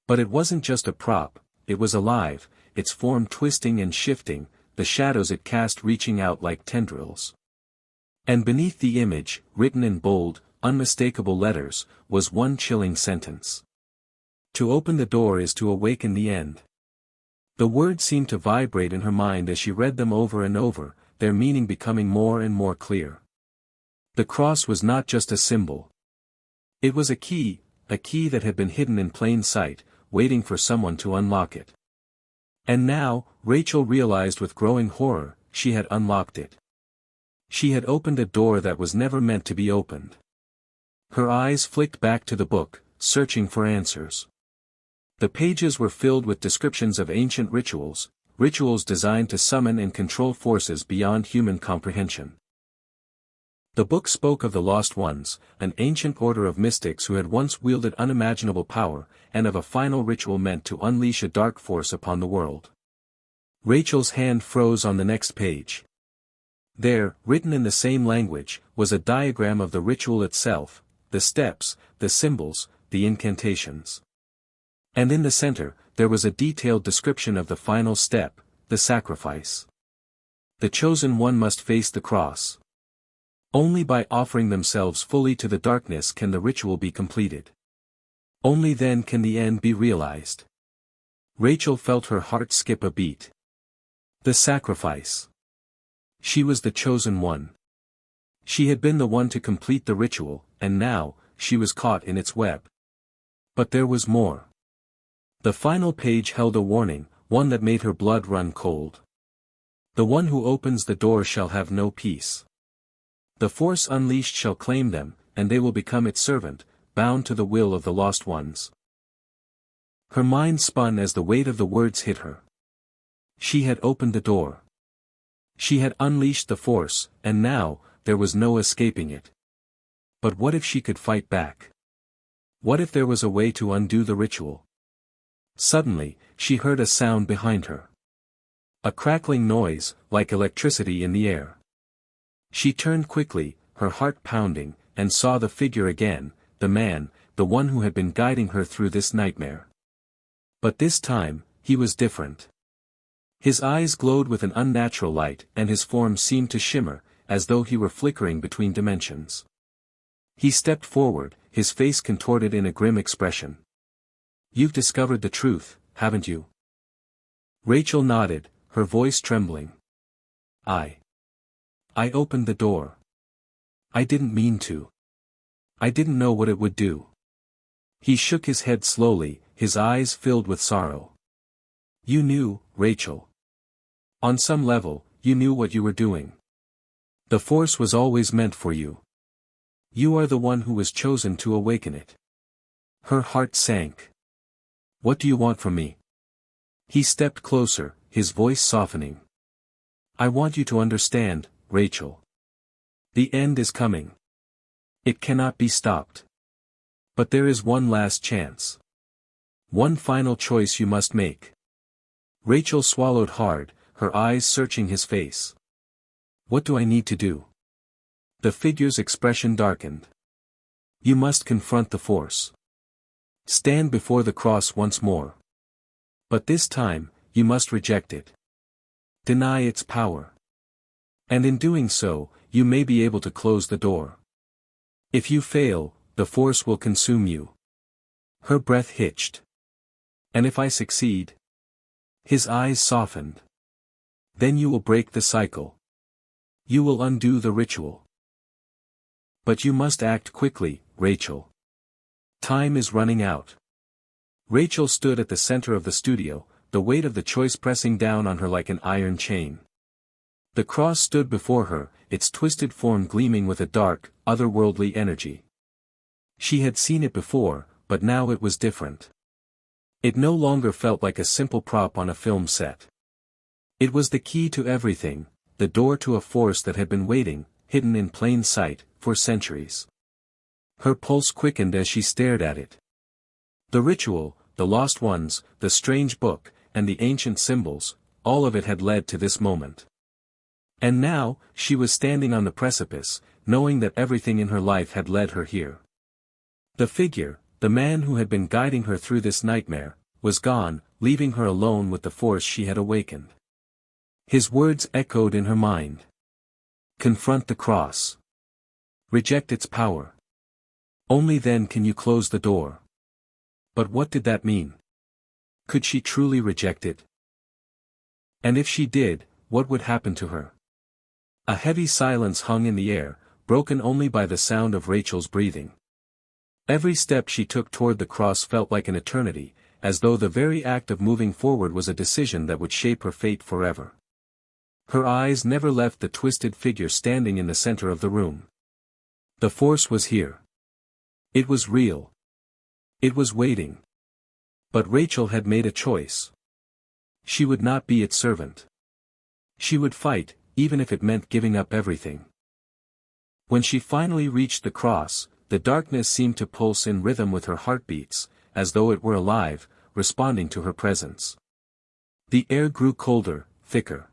S1: But it wasn't just a prop, it was alive, its form twisting and shifting, the shadows it cast reaching out like tendrils. And beneath the image, written in bold, unmistakable letters, was one chilling sentence. To open the door is to awaken the end. The words seemed to vibrate in her mind as she read them over and over, their meaning becoming more and more clear. The cross was not just a symbol. It was a key that had been hidden in plain sight, waiting for someone to unlock it. And now, Rachel realized with growing horror, she had unlocked it. She had opened a door that was never meant to be opened. Her eyes flicked back to the book, searching for answers. The pages were filled with descriptions of ancient rituals designed to summon and control forces beyond human comprehension. The book spoke of the Lost Ones, an ancient order of mystics who had once wielded unimaginable power, and of a final ritual meant to unleash a dark force upon the world. Rachel's hand froze on the next page. There, written in the same language, was a diagram of the ritual itself, the steps, the symbols, the incantations. And in the center, there was a detailed description of the final step, the sacrifice. The chosen one must face the cross. Only by offering themselves fully to the darkness can the ritual be completed. Only then can the end be realized. Rachel felt her heart skip a beat. The sacrifice. She was the chosen one. She had been the one to complete the ritual, and now, she was caught in its web. But there was more. The final page held a warning, one that made her blood run cold. The one who opens the door shall have no peace. The force unleashed shall claim them, and they will become its servant, bound to the will of the lost ones. Her mind spun as the weight of the words hit her. She had opened the door. She had unleashed the force, and now, there was no escaping it. But what if she could fight back? What if there was a way to undo the ritual? Suddenly, she heard a sound behind her. A crackling noise, like electricity in the air. She turned quickly, her heart pounding, and saw the figure again, the man, the one who had been guiding her through this nightmare. But this time, he was different. His eyes glowed with an unnatural light and his form seemed to shimmer, as though he were flickering between dimensions. He stepped forward, his face contorted in a grim expression. "You've discovered the truth, haven't you?" Rachel nodded, her voice trembling. I opened the door. I didn't mean to. I didn't know what it would do." He shook his head slowly, his eyes filled with sorrow. "You knew, Rachel. On some level, you knew what you were doing. The force was always meant for you. You are the one who was chosen to awaken it." Her heart sank. "What do you want from me?" He stepped closer, his voice softening. "I want you to understand, Rachel. The end is coming. It cannot be stopped. But there is one last chance. One final choice you must make." Rachel swallowed hard, her eyes searching his face. "What do I need to do?" The figure's expression darkened. "You must confront the force. Stand before the cross once more. But this time, you must reject it. Deny its power. And in doing so, you may be able to close the door. If you fail, the force will consume you." Her breath hitched. "And if I succeed?" His eyes softened. "Then you will break the cycle. You will undo the ritual. But you must act quickly, Rachel. Time is running out." Rachel stood at the center of the studio, the weight of the choice pressing down on her like an iron chain. The cross stood before her, its twisted form gleaming with a dark, otherworldly energy. She had seen it before, but now it was different. It no longer felt like a simple prop on a film set. It was the key to everything, the door to a force that had been waiting, hidden in plain sight, for centuries. Her pulse quickened as she stared at it. The ritual, the lost ones, the strange book, and the ancient symbols, all of it had led to this moment. And now, she was standing on the precipice, knowing that everything in her life had led her here. The figure, the man who had been guiding her through this nightmare, was gone, leaving her alone with the force she had awakened. His words echoed in her mind. Confront the cross. Reject its power. Only then can you close the door. But what did that mean? Could she truly reject it? And if she did, what would happen to her? A heavy silence hung in the air, broken only by the sound of Rachel's breathing. Every step she took toward the cross felt like an eternity, as though the very act of moving forward was a decision that would shape her fate forever. Her eyes never left the twisted figure standing in the center of the room. The force was here. It was real. It was waiting. But Rachel had made a choice. She would not be its servant. She would fight, even if it meant giving up everything. When she finally reached the cross, the darkness seemed to pulse in rhythm with her heartbeats, as though it were alive, responding to her presence. The air grew colder, thicker.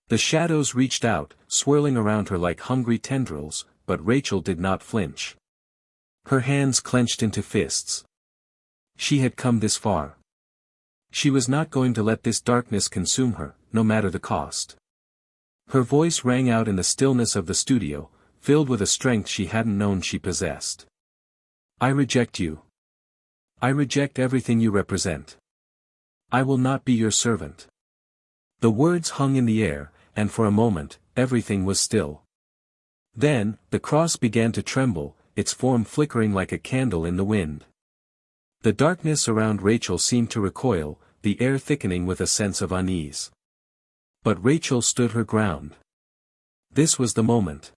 S1: The shadows reached out, swirling around her like hungry tendrils, but Rachel did not flinch. Her hands clenched into fists. She had come this far. She was not going to let this darkness consume her, no matter the cost. Her voice rang out in the stillness of the studio, filled with a strength she hadn't known she possessed. I reject you. I reject everything you represent. I will not be your servant. The words hung in the air, and for a moment, everything was still. Then, the cross began to tremble, its form flickering like a candle in the wind. The darkness around Rachel seemed to recoil, the air thickening with a sense of unease. But Rachel stood her ground. This was the moment.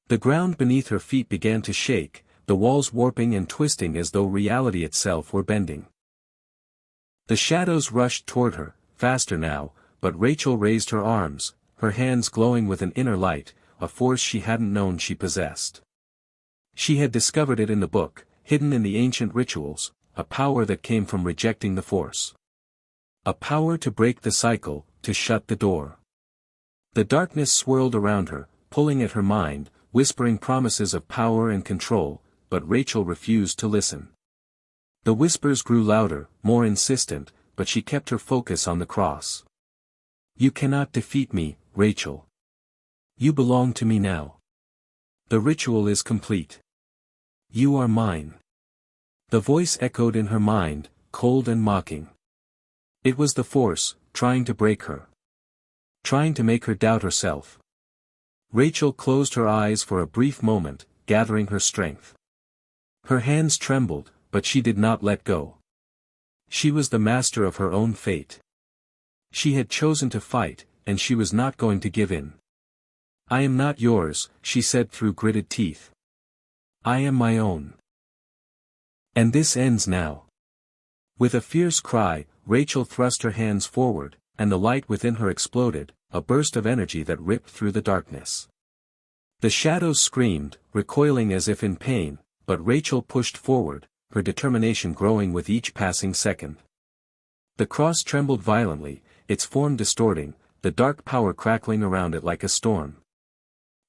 S1: The ground beneath her feet began to shake, the walls warping and twisting as though reality itself were bending. The shadows rushed toward her, faster now, but Rachel raised her arms, her hands glowing with an inner light, a force she hadn't known she possessed. She had discovered it in the book, hidden in the ancient rituals, a power that came from rejecting the force. A power to break the cycle, to shut the door. The darkness swirled around her, pulling at her mind, whispering promises of power and control, but Rachel refused to listen. The whispers grew louder, more insistent, but she kept her focus on the cross. You cannot defeat me, Rachel. You belong to me now. The ritual is complete. You are mine. The voice echoed in her mind, cold and mocking. It was the force, trying to break her. Trying to make her doubt herself. Rachel closed her eyes for a brief moment, gathering her strength. Her hands trembled, but she did not let go. She was the master of her own fate. She had chosen to fight, and she was not going to give in. I am not yours, she said through gritted teeth. I am my own. And this ends now. With a fierce cry, Rachel thrust her hands forward, and the light within her exploded, a burst of energy that ripped through the darkness. The shadows screamed, recoiling as if in pain, but Rachel pushed forward, her determination growing with each passing second. The cross trembled violently, its form distorting, the dark power crackling around it like a storm.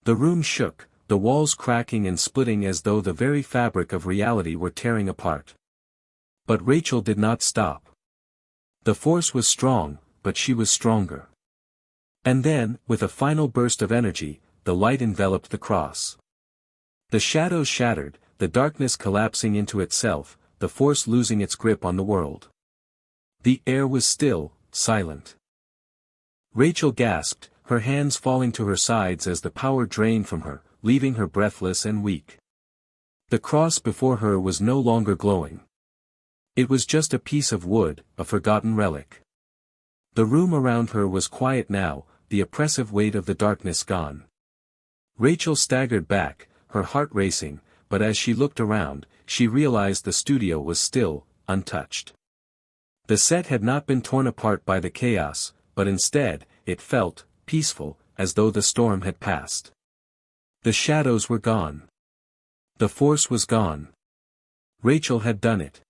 S1: The room shook, the walls cracking and splitting as though the very fabric of reality were tearing apart. But Rachel did not stop. The force was strong, but she was stronger. And then, with a final burst of energy, the light enveloped the cross. The shadows shattered, the darkness collapsing into itself, the force losing its grip on the world. The air was still, silent. Rachel gasped, her hands falling to her sides as the power drained from her, leaving her breathless and weak. The cross before her was no longer glowing. It was just a piece of wood, a forgotten relic. The room around her was quiet now, the oppressive weight of the darkness gone. Rachel staggered back, her heart racing, but as she looked around, she realized the studio was still, untouched. The set had not been torn apart by the chaos, but instead, it felt peaceful, as though the storm had passed. The shadows were gone. The force was gone. Rachel had done it.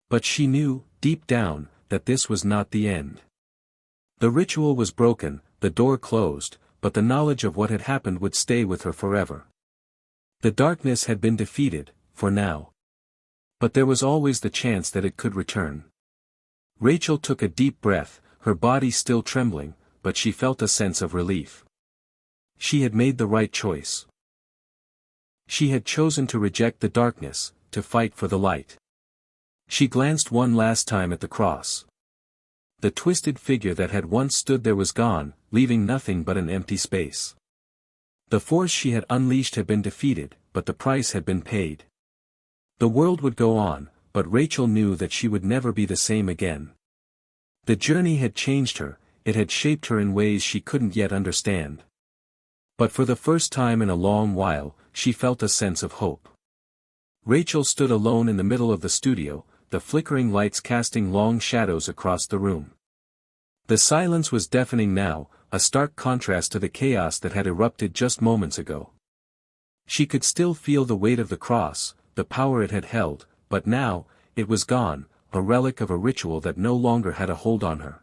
S1: But she knew, deep down, that this was not the end. The ritual was broken, the door closed, but the knowledge of what had happened would stay with her forever. The darkness had been defeated, for now. But there was always the chance that it could return. Rachel took a deep breath, her body still trembling, but she felt a sense of relief. She had made the right choice. She had chosen to reject the darkness, to fight for the light. She glanced one last time at the cross. The twisted figure that had once stood there was gone, leaving nothing but an empty space. The force she had unleashed had been defeated, but the price had been paid. The world would go on, but Rachel knew that she would never be the same again. The journey had changed her, it had shaped her in ways she couldn't yet understand. But for the first time in a long while, she felt a sense of hope. Rachel stood alone in the middle of the studio, the flickering lights casting long shadows across the room. The silence was deafening now, a stark contrast to the chaos that had erupted just moments ago. She could still feel the weight of the cross, the power it had held, but now, it was gone, a relic of a ritual that no longer had a hold on her.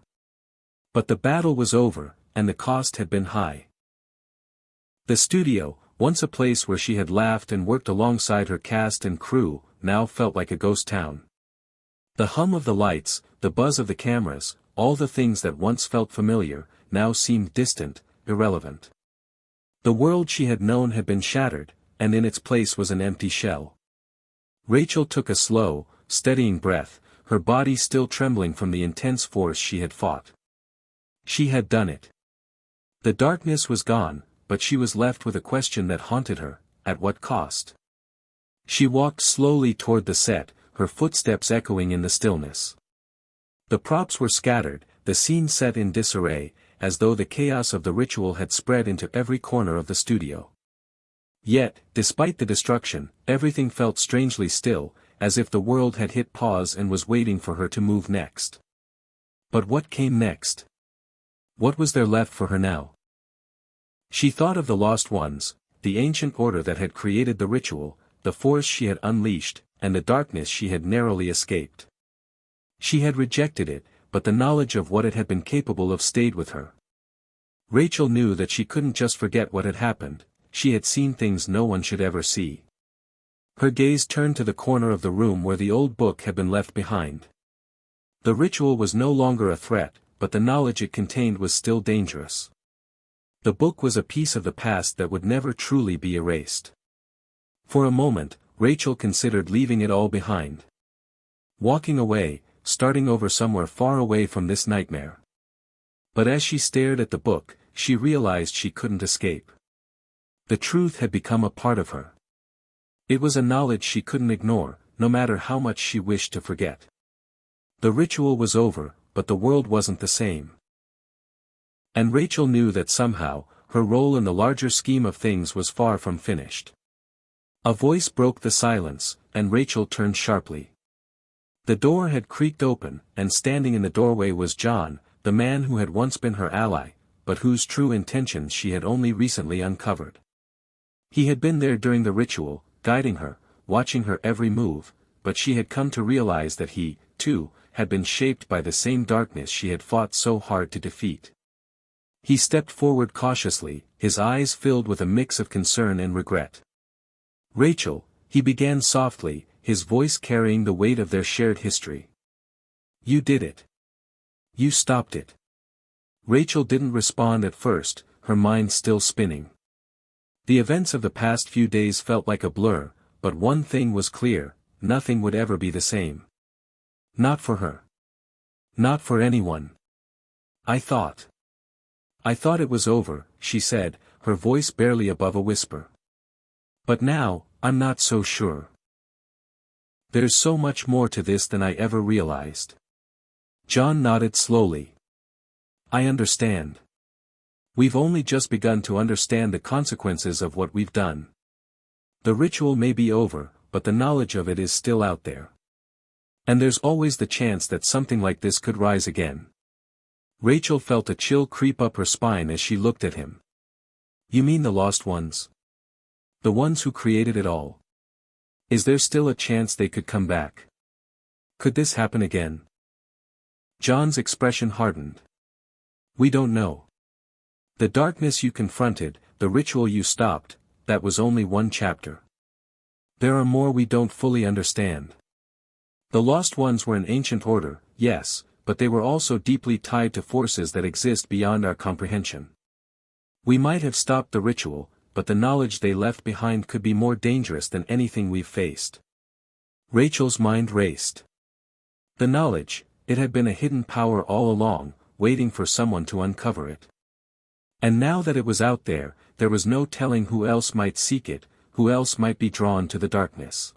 S1: But the battle was over, and the cost had been high. The studio, once a place where she had laughed and worked alongside her cast and crew, now felt like a ghost town. The hum of the lights, the buzz of the cameras, all the things that once felt familiar, now seemed distant, irrelevant. The world she had known had been shattered, and in its place was an empty shell. Rachel took a slow, steadying breath, her body still trembling from the intense force she had fought. She had done it. The darkness was gone, but she was left with a question that haunted her: at what cost? She walked slowly toward the set, her footsteps echoing in the stillness. The props were scattered, the scene set in disarray, as though the chaos of the ritual had spread into every corner of the studio. Yet, despite the destruction, everything felt strangely still, as if the world had hit pause and was waiting for her to move next. But what came next? What was there left for her now? She thought of the lost ones, the ancient order that had created the ritual, the force she had unleashed, and the darkness she had narrowly escaped. She had rejected it, but the knowledge of what it had been capable of stayed with her. Rachel knew that she couldn't just forget what had happened, she had seen things no one should ever see. Her gaze turned to the corner of the room where the old book had been left behind. The ritual was no longer a threat, but the knowledge it contained was still dangerous. The book was a piece of the past that would never truly be erased. For a moment, Rachel considered leaving it all behind. Walking away, starting over somewhere far away from this nightmare. But as she stared at the book, she realized she couldn't escape. The truth had become a part of her. It was a knowledge she couldn't ignore, no matter how much she wished to forget. The ritual was over, but the world wasn't the same. And Rachel knew that somehow, her role in the larger scheme of things was far from finished. A voice broke the silence, and Rachel turned sharply. The door had creaked open, and standing in the doorway was John, the man who had once been her ally, but whose true intentions she had only recently uncovered. He had been there during the ritual, guiding her, watching her every move, but she had come to realize that he, too, had been shaped by the same darkness she had fought so hard to defeat. He stepped forward cautiously, his eyes filled with a mix of concern and regret. "Rachel," he began softly, his voice carrying the weight of their shared history. "You did it. You stopped it." Rachel didn't respond at first, her mind still spinning. The events of the past few days felt like a blur, but one thing was clear: nothing would ever be the same. Not for her. Not for anyone. I thought it was over," she said, her voice barely above a whisper. "But now, I'm not so sure. There's so much more to this than I ever realized." John nodded slowly. "I understand. We've only just begun to understand the consequences of what we've done. The ritual may be over, but the knowledge of it is still out there. And there's always the chance that something like this could rise again." Rachel felt a chill creep up her spine as she looked at him. "You mean the lost ones? The ones who created it all? Is there still a chance they could come back? Could this happen again?" John's expression hardened. "We don't know. The darkness you confronted, the ritual you stopped, that was only one chapter. There are more we don't fully understand. The lost ones were an ancient order, yes, but they were also deeply tied to forces that exist beyond our comprehension. We might have stopped the ritual, but the knowledge they left behind could be more dangerous than anything we've faced. Rachel's mind raced. The knowledge, it had been a hidden power all along, waiting for someone to uncover it. And now that it was out there was no telling who else might seek it, who else might be drawn to the darkness.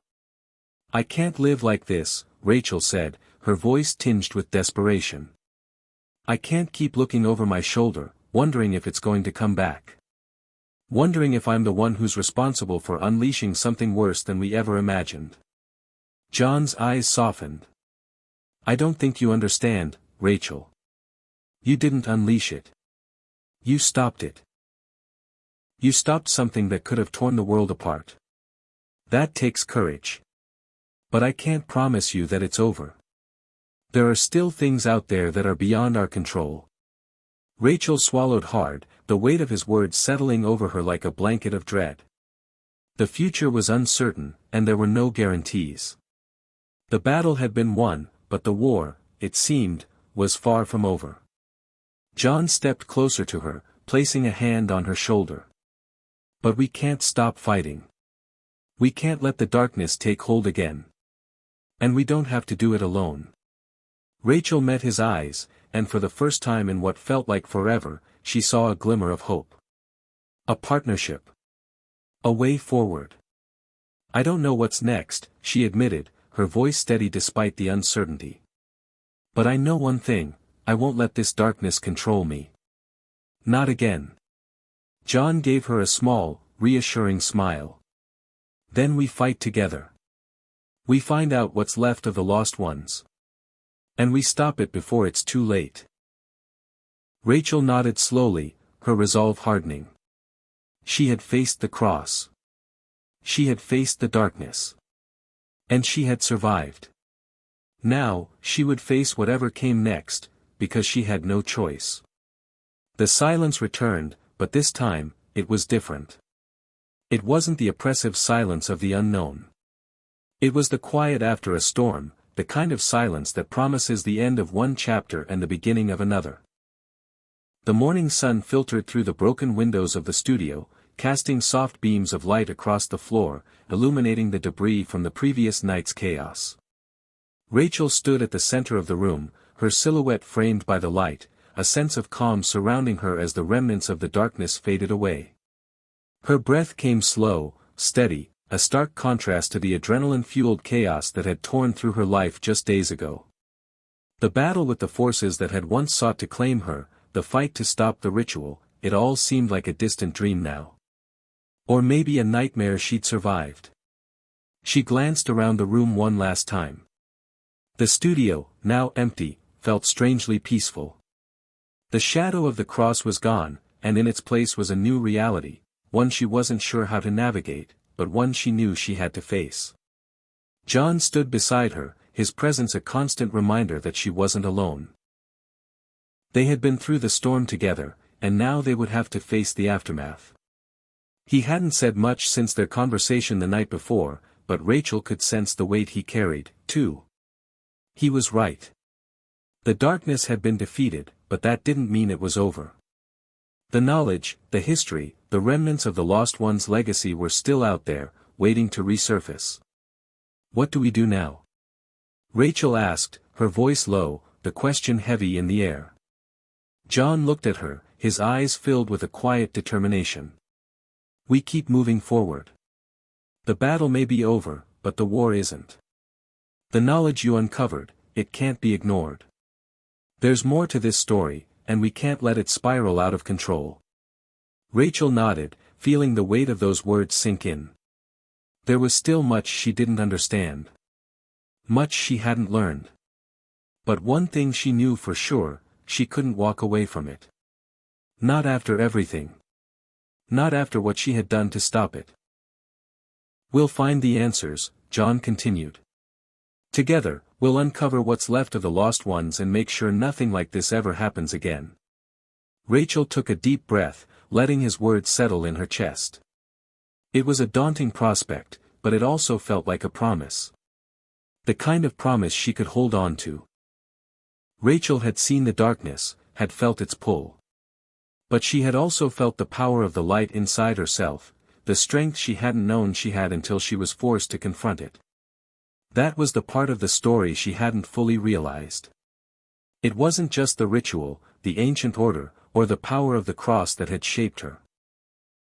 S1: "I can't live like this," Rachel said, her voice tinged with desperation. "I can't keep looking over my shoulder, wondering if it's going to come back. Wondering if I'm the one who's responsible for unleashing something worse than we ever imagined." John's eyes softened. "I don't think you understand, Rachel. You didn't unleash it. You stopped it. You stopped something that could have torn the world apart. That takes courage. But I can't promise you that it's over. There are still things out there that are beyond our control." Rachel swallowed hard, the weight of his words settling over her like a blanket of dread. The future was uncertain, and there were no guarantees. The battle had been won, but the war, it seemed, was far from over. John stepped closer to her, placing a hand on her shoulder. "But we can't stop fighting. We can't let the darkness take hold again. And we don't have to do it alone." Rachel met his eyes, and for the first time in what felt like forever, she saw a glimmer of hope. A partnership. A way forward. "I don't know what's next," she admitted, her voice steady despite the uncertainty. "But I know one thing, I won't let this darkness control me. Not again." John gave her a small, reassuring smile. "Then we fight together. We find out what's left of the lost ones. And we stop it before it's too late." Rachel nodded slowly, her resolve hardening. She had faced the cross. She had faced the darkness. And she had survived. Now, she would face whatever came next, because she had no choice. The silence returned, but this time, it was different. It wasn't the oppressive silence of the unknown. It was the quiet after a storm, the kind of silence that promises the end of one chapter and the beginning of another. The morning sun filtered through the broken windows of the studio, casting soft beams of light across the floor, illuminating the debris from the previous night's chaos. Rachel stood at the center of the room, her silhouette framed by the light, a sense of calm surrounding her as the remnants of the darkness faded away. Her breath came slow, steady, a stark contrast to the adrenaline-fueled chaos that had torn through her life just days ago. The battle with the forces that had once sought to claim her, the fight to stop the ritual, it all seemed like a distant dream now. Or maybe a nightmare she'd survived. She glanced around the room one last time. The studio, now empty, felt strangely peaceful. The shadow of the cross was gone, and in its place was a new reality, one she wasn't sure how to navigate, but one she knew she had to face. John stood beside her, his presence a constant reminder that she wasn't alone. They had been through the storm together, and now they would have to face the aftermath. He hadn't said much since their conversation the night before, but Rachel could sense the weight he carried, too. He was right. The darkness had been defeated, but that didn't mean it was over. The knowledge, the history, the remnants of the lost one's legacy were still out there, waiting to resurface. "What do we do now?" Rachel asked, her voice low, the question heavy in the air. John looked at her, his eyes filled with a quiet determination. "We keep moving forward. The battle may be over, but the war isn't. The knowledge you uncovered, it can't be ignored. There's more to this story, and we can't let it spiral out of control." Rachel nodded, feeling the weight of those words sink in. There was still much she didn't understand. Much she hadn't learned. But one thing she knew for sure, she couldn't walk away from it. Not after everything. Not after what she had done to stop it. "We'll find the answers," John continued. "Together, we'll uncover what's left of the lost ones and make sure nothing like this ever happens again." Rachel took a deep breath, letting his words settle in her chest. It was a daunting prospect, but it also felt like a promise. The kind of promise she could hold on to. Rachel had seen the darkness, had felt its pull. But she had also felt the power of the light inside herself, the strength she hadn't known she had until she was forced to confront it. That was the part of the story she hadn't fully realized. It wasn't just the ritual, the ancient order, or the power of the cross that had shaped her.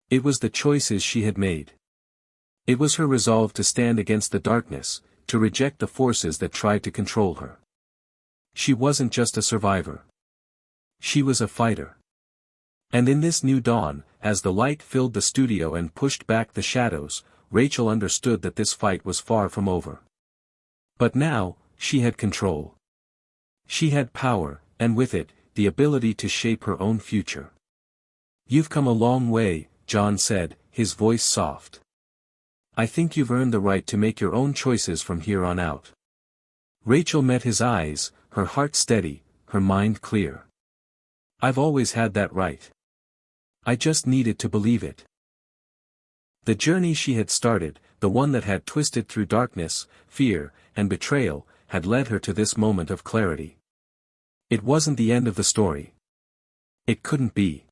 S1: It was the choices she had made. It was her resolve to stand against the darkness, to reject the forces that tried to control her. She wasn't just a survivor. She was a fighter. And in this new dawn, as the light filled the studio and pushed back the shadows, Rachel understood that this fight was far from over. But now, she had control. She had power, and with it, the ability to shape her own future. "You've come a long way," John said, his voice soft. "I think you've earned the right to make your own choices from here on out." Rachel met his eyes, her heart steady, her mind clear. "I've always had that right. I just needed to believe it." The journey she had started, the one that had twisted through darkness, fear, and betrayal, had led her to this moment of clarity. It wasn't the end of the story. It couldn't be.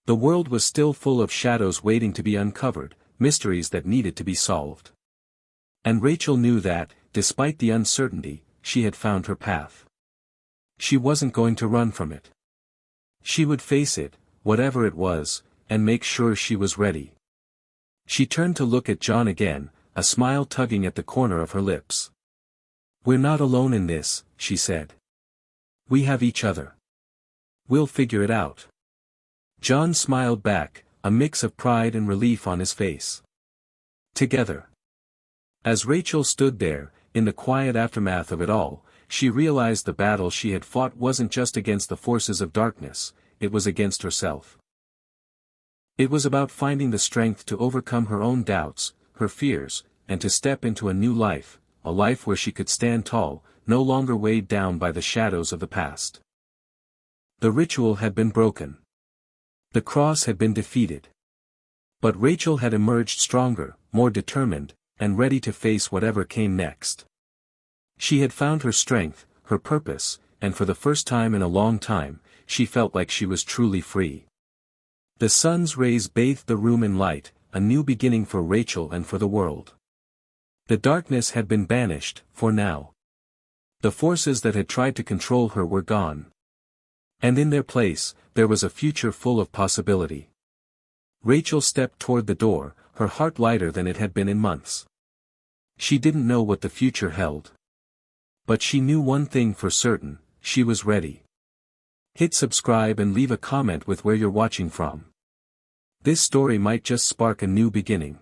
S1: The world was still full of shadows waiting to be uncovered, mysteries that needed to be solved. And Rachel knew that, despite the uncertainty, she had found her path. She wasn't going to run from it. She would face it, whatever it was, and make sure she was ready. She turned to look at John again, a smile tugging at the corner of her lips. "We're not alone in this," she said. "We have each other. We'll figure it out." John smiled back, a mix of pride and relief on his face. Together. As Rachel stood there, in the quiet aftermath of it all, she realized the battle she had fought wasn't just against the forces of darkness, it was against herself. It was about finding the strength to overcome her own doubts, her fears, and to step into a new life, a life where she could stand tall, no longer weighed down by the shadows of the past. The ritual had been broken. The cross had been defeated. But Rachel had emerged stronger, more determined, and ready to face whatever came next. She had found her strength, her purpose, and for the first time in a long time, she felt like she was truly free. The sun's rays bathed the room in light, a new beginning for Rachel and for the world. The darkness had been banished, for now. The forces that had tried to control her were gone. And in their place, there was a future full of possibility. Rachel stepped toward the door, her heart lighter than it had been in months. She didn't know what the future held. But she knew one thing for certain, she was ready. Hit subscribe and leave a comment with where you're watching from. This story might just spark a new beginning.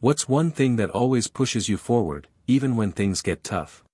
S1: What's one thing that always pushes you forward, even when things get tough?